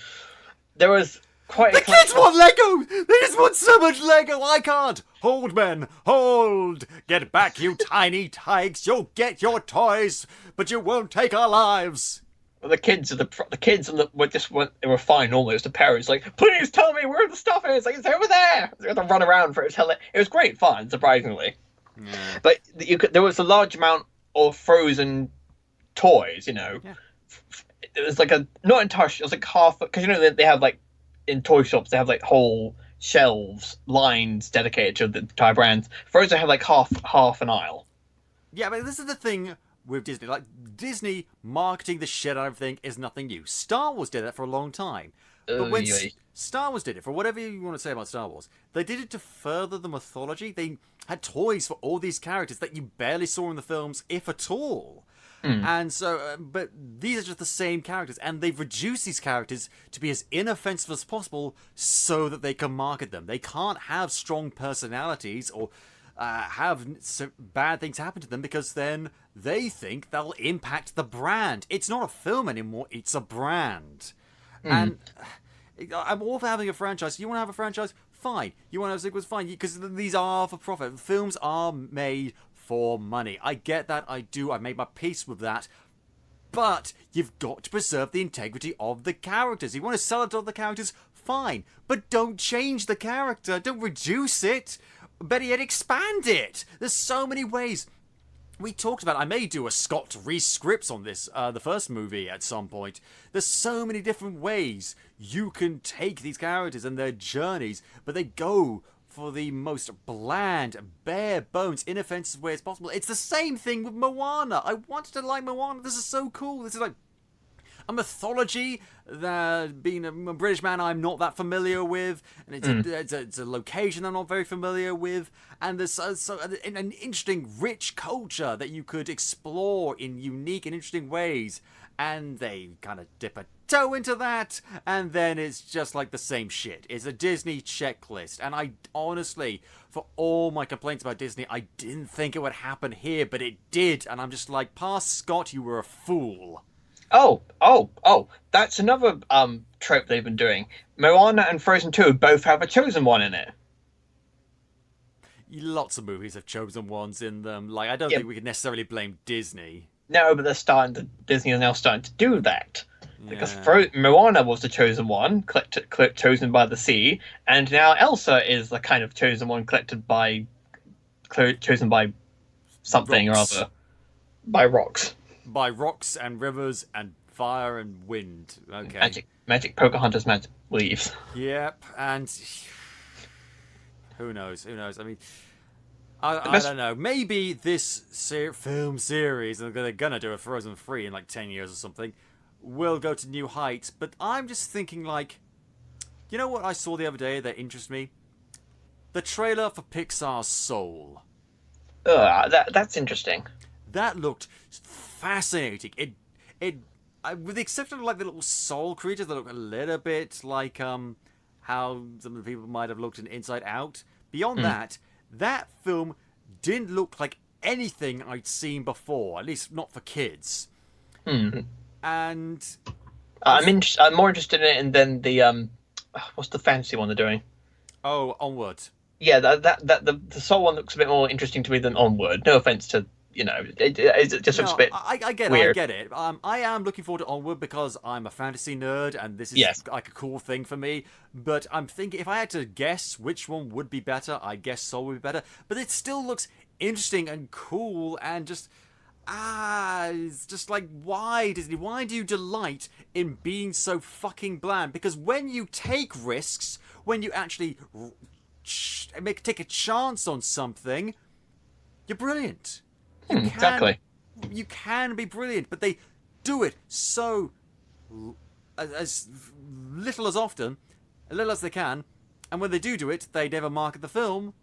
There was quite The kids want Lego! They just want so much Lego! I can't! Hold, men! Hold! Get back, you tiny tykes! You'll get your toys, but you won't take our lives! the kids were fine normally. It was the parents like, please tell me where the stuff is. Like, it's over there. They had to run around for it. It was great fun, surprisingly. Yeah. But there was a large amount of Frozen toys. You know, Yeah. it was like not entire. It was like half, because you know they have like in toy shops they have like whole shelves lines dedicated to the entire brands. Frozen had like half an aisle. Yeah, but this is the thing with Disney. Like, Disney marketing the shit out of everything is nothing new. Star Wars did that for a long time. But when Star Wars did it, for whatever you want to say about Star Wars, they did it to further the mythology. They had toys for all these characters that you barely saw in the films, if at all. And so, but these are just the same characters, and they've reduced these characters to be as inoffensive as possible so that they can market them. They can't have strong personalities or have bad things happen to them, because then they think they'll impact the brand. It's not a film anymore, it's a brand. And I'm all for having a franchise. You want to have a franchise? fine. You want to have sequels, fine. Because these are for profit. Films are made for money. I get that. I do. I made my peace with that. But you've got to preserve the integrity of the characters. You want to sell it to the characters, fine. But don't change the character. Don't reduce it. Better yet, expand it. There's so many ways. We talked about, I may do a Scott re-scripts on this, the first movie at some point. There's so many different ways you can take these characters and their journeys, but they go for the most bland, bare bones, inoffensive way as possible. It's the same thing with Moana. I wanted to like Moana. This is so cool. This is like a mythology that, being a British man, I'm not that familiar with, and it's a location I'm not very familiar with, and there's an interesting, rich culture that you could explore in unique and interesting ways, and they kind of dip a toe into that, and then it's just like the same shit. It's a Disney checklist, and I honestly, for all my complaints about Disney, I didn't think it would happen here, but it did, and I'm just like, past Scott, you were a fool. Oh, that's another trope they've been doing. Moana and Frozen 2 both have a chosen one in it. Lots of movies have chosen ones in them. Like, I don't think we can necessarily blame Disney. No, but Disney is now starting to do that. Yeah. Because Moana was the chosen one, chosen by the sea, and now Elsa is the kind of chosen one chosen by something Rocks. or other. By rocks. By rocks and rivers and fire and wind. Okay. Magic Pocahontas magic leaves. Yep, and who knows? I mean, I don't know. Maybe this film series, and they're gonna do a Frozen 3 in like 10 years or something, will go to new heights. But I'm just thinking, like, you know what I saw the other day that interests me? The trailer for Pixar's Soul. That's interesting. That looked fascinating. With the exception of like the little soul creatures that look a little bit like how some of the people might have looked in Inside Out. Beyond that film didn't look like anything I'd seen before. At least not for kids. And I'm more interested in it than the what's the fantasy one they're doing? Oh, Onward. Yeah, the soul one looks a bit more interesting to me than Onward. No offense to. You know, it just looks a bit I get weird. it, I get it. I am looking forward to Onward because I'm a fantasy nerd and this is like a cool thing for me. But I'm thinking, if I had to guess which one would be better, I guess Soul would be better. But it still looks interesting and cool and just... it's just like, why, Disney? Why do you delight in being so fucking bland? Because when you take risks, when you actually take a chance on something, you're brilliant. Exactly. You can be brilliant, but they do it so as little as often, as little as they can, and when they do it, they never market the film,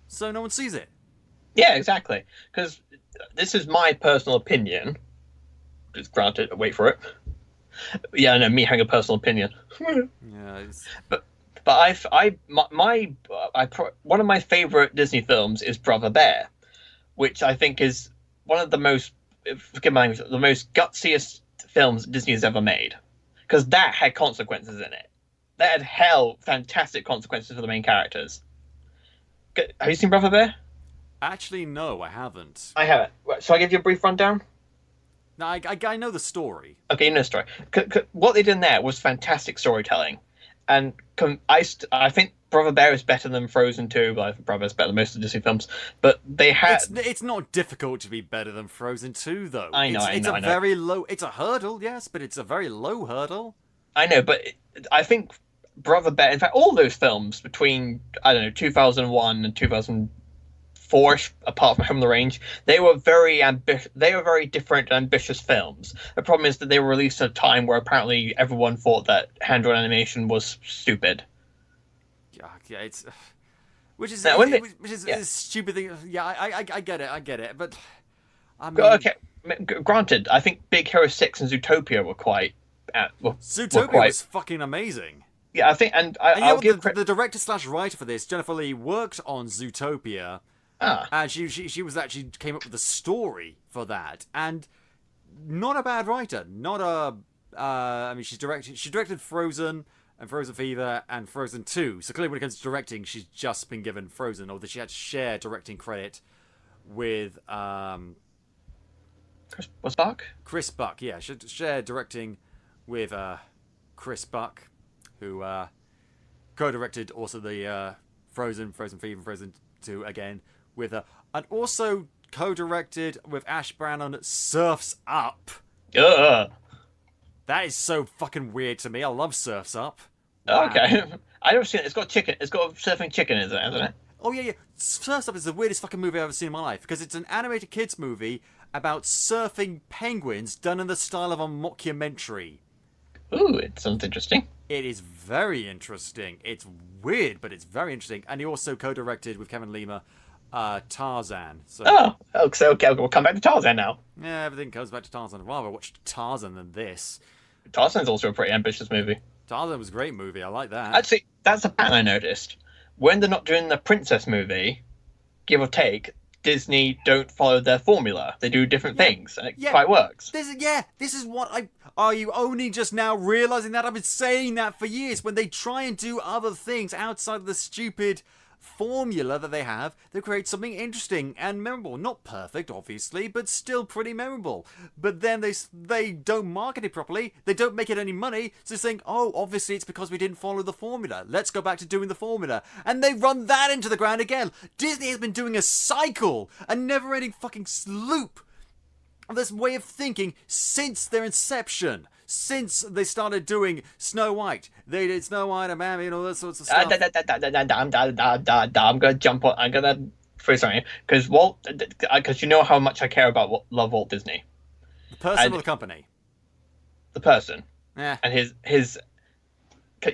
so no one sees it. Yeah, exactly. Because this is my personal opinion. Just granted, wait for it. Yeah, no, me having a personal opinion. Yeah, but one of my favorite Disney films is Brother Bear, which I think is one of the most, forgive my language, the most gutsiest films Disney has ever made. Because that had consequences in it. That had fantastic consequences for the main characters. Have you seen Brother Bear? Actually, no, I haven't. I haven't. Shall I give you a brief rundown? No, I know the story. Okay, you know the story. What they did in there was fantastic storytelling. And I think Brother Bear is better than Frozen 2, but I think Brother Bear is better than most of the Disney films. But they had... It's not difficult to be better than Frozen 2, though. I know. Very low... It's a hurdle, yes, but it's a very low hurdle. I know, but I think Brother Bear... In fact, all those films between, 2001 and 2004, apart from Home on the Range, they were very different and ambitious films. The problem is that they were released at a time where apparently everyone thought that hand-drawn animation was stupid. Yeah, it's... Which is a stupid thing. Yeah, I get it, but... I mean... Okay, granted, I think Big Hero 6 and Zootopia were quite... Zootopia was fucking amazing. Yeah, I think... And I'll give the director/writer for this, Jennifer Lee, worked on Zootopia. And she was actually came up with the story for that. And not a bad writer. Not a... she directed Frozen... and Frozen Fever, and Frozen 2. So clearly when it comes to directing, she's just been given Frozen, although she had to share directing credit with Chris Buck? Chris Buck, yeah. She shared directing with Chris Buck, who co-directed also the Frozen Fever, Frozen 2 again, with her. And also co-directed with Ash Brown on Surf's Up. That is so fucking weird to me. I love Surf's Up. Wow. Okay. I never seen it. It's got chicken. It's got a surfing chicken in it, hasn't it? Oh, yeah. Surf's Up is the weirdest fucking movie I've ever seen in my life, because it's an animated kids movie about surfing penguins done in the style of a mockumentary. Ooh, it sounds interesting. It is very interesting. It's weird, but it's very interesting. And he also co-directed with Kevin Lima Tarzan. So, okay, we'll come back to Tarzan now. yeah, everything comes back to Tarzan. I'd rather watch Tarzan than this. Tarzan's also a pretty ambitious movie. Tarzan was a great movie. I like that. Actually, that's a pattern I noticed. When they're not doing the princess movie, give or take, Disney don't follow their formula. They do different things, and it quite works. This is what Are you only just now realising that? I've been saying that for years. When they try and do other things outside of the stupid formula that they have, they create something interesting and memorable. Not perfect, obviously, but still pretty memorable. But then they don't market it properly. They don't make it any money. So they're saying, oh, obviously it's because we didn't follow the formula. Let's go back to doing the formula. And they run that into the ground again. Disney has been doing a cycle, a never-ending fucking loop of this way of thinking since their inception. Since they started doing Snow White. They did Snow White and Mammy and all that sorts of stuff. I'm gonna jump on. I'm gonna freeze on you because you know how much I care about love Walt Disney. The person or the company? The person. Yeah. And his.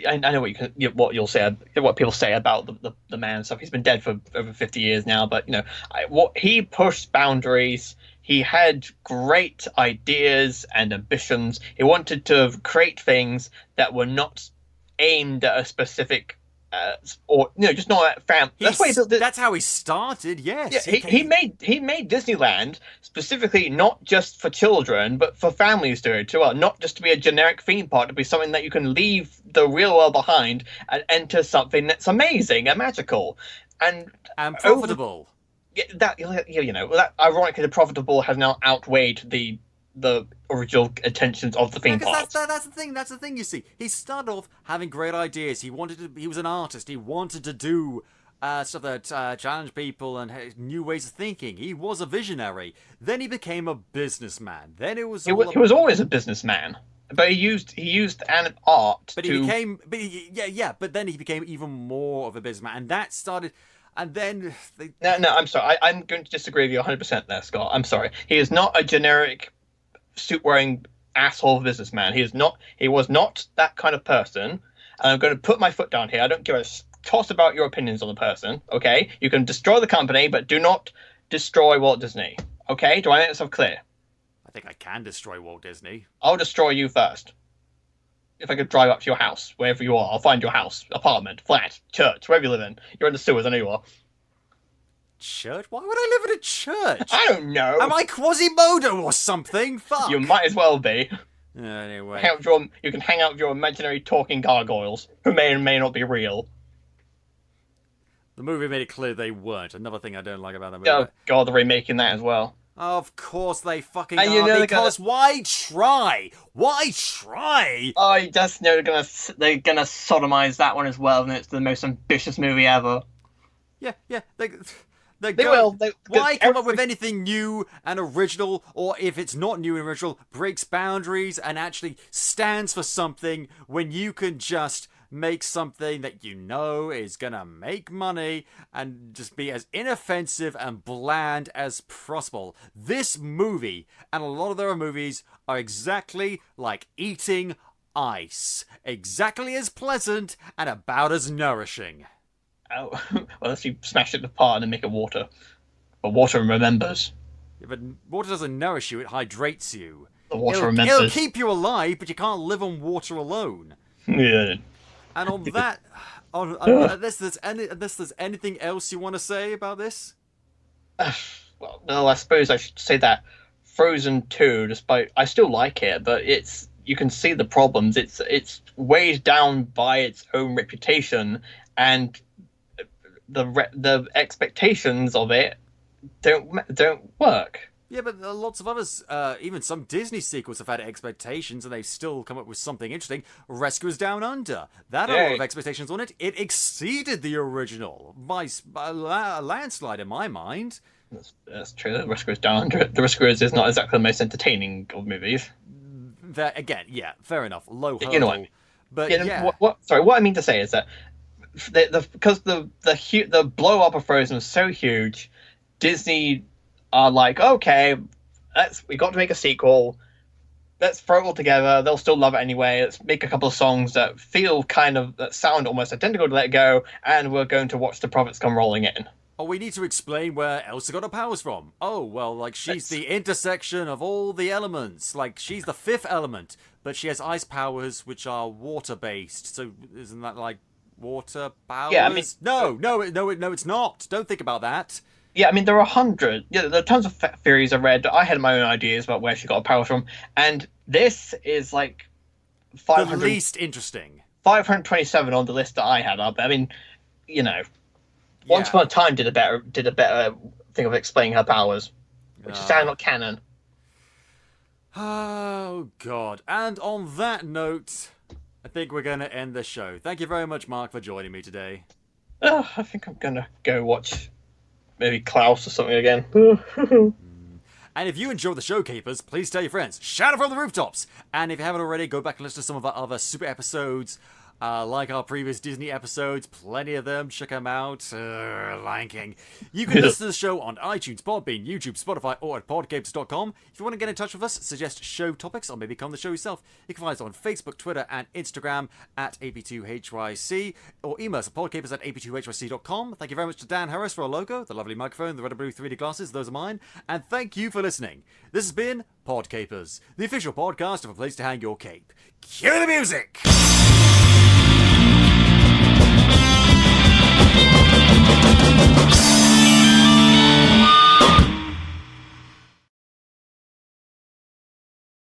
I know what you'll say, what people say about the man and stuff. He's been dead for over 50 years now, but what he pushed boundaries. He had great ideas and ambitions. He wanted to create things that were not aimed at a specific, just not at family. That's how he started. Yes. Yeah, he made Disneyland specifically not just for children, but for families to go to. Well, not just to be a generic theme park, to be something that you can leave the real world behind and enter something that's amazing and magical and profitable. That ironically, the profitable has now outweighed the original intentions of the theme park. That's the thing. That's the thing. You see, he started off having great ideas. He was an artist. He wanted to do stuff that challenged people and had new ways of thinking. He was a visionary. Then he became a businessman. Then it was. He was always a businessman. But he used an art. But he became. But then he became even more of a businessman, and that started. And then No, I'm sorry. I'm going to disagree with you 100% there, Scott. I'm sorry. He is not a generic suit-wearing asshole businessman. He was not that kind of person. And I'm going to put my foot down here. I don't give a toss about your opinions on the person, okay? You can destroy the company, but do not destroy Walt Disney, okay? Do I make myself clear? I think I can destroy Walt Disney. I'll destroy you first. If I could drive up to your house, wherever you are, I'll find your house, apartment, flat, church, wherever you live in. You're in the sewers, I know you are. Church? Why would I live in a church? I don't know. Am I Quasimodo or something? Fuck. You might as well be. Anyway. You can hang out with your imaginary talking gargoyles, who may or may not be real. The movie made it clear they weren't. Another thing I don't like about the movie. Oh god, they're remaking that as well. Of course they fucking are, because why try? Why try? Oh, you just know they're gonna sodomize that one as well, and it's the most ambitious movie ever. Yeah, they will. Why come up with anything new and original, or if it's not new and original, breaks boundaries and actually stands for something when you can just make something that you know is gonna make money and just be as inoffensive and bland as possible. This movie and a lot of their movies are exactly like eating ice. Exactly as pleasant and about as nourishing. Oh, well, unless you smash it apart and make it water. But water remembers. Yeah, but water doesn't nourish you, it hydrates you. The water remembers. It'll keep you alive, but you can't live on water alone. Yeah. And on that, unless there's anything else you want to say about this? Well, no, I suppose I should say that Frozen 2, despite I still like it, but it's you can see the problems. It's weighed down by its own reputation, and the expectations of it don't work. Yeah, but lots of others, even some Disney sequels have had expectations and they've still come up with something interesting. Rescuers Down Under. That had a lot of expectations on it. It exceeded the original by a landslide in my mind. That's true. The Rescuers Down Under. The Rescuers is not exactly the most entertaining of movies. That, again, yeah, fair enough. Low hurdle. You know what I mean. But yeah. What I mean to say is that because the blow up of Frozen was so huge, Disney are like, okay, we got to make a sequel. Let's throw it all together. They'll still love it anyway. Let's make a couple of songs that sound almost identical to Let It Go, and we're going to watch the profits come rolling in. Oh, we need to explain where Elsa got her powers from. Oh, well, like, she's the intersection of all the elements. Like, she's the fifth element, but she has ice powers, which are water-based. So, isn't that, like, water powers? Yeah, I mean... No, it's not. Don't think about that. Yeah, I mean, there are 100. Yeah, there are tons of theories I read. I had my own ideas about where she got her powers from, and this is, like, 500... The least interesting. 527 on the list that I had up. I mean, you know... Once Upon a Time did a better thing of explaining her powers, which is now not canon. Oh, God. And on that note, I think we're going to end the show. Thank you very much, Mark, for joining me today. I think I'm going to go watch maybe Klaus or something again. And if you enjoy the Showkeepers, please tell your friends. Shout it from the rooftops! And if you haven't already, go back and listen to some of our other super episodes. Like our previous Disney episodes, plenty of them. Check them out. Lion King. You can listen to the show on iTunes, Podbean, YouTube, Spotify, or at podcapers.com. If you want to get in touch with us, suggest show topics, or maybe come on the show yourself, you can find us on Facebook, Twitter, and Instagram at AP2HYC, or email us at podcapers at ap2hyc.com. Thank you very much to Dan Harris for our logo, the lovely microphone, the red and blue 3D glasses, those are mine, and thank you for listening. This has been Podcapers, the official podcast of a place to hang your cape. Cue the music!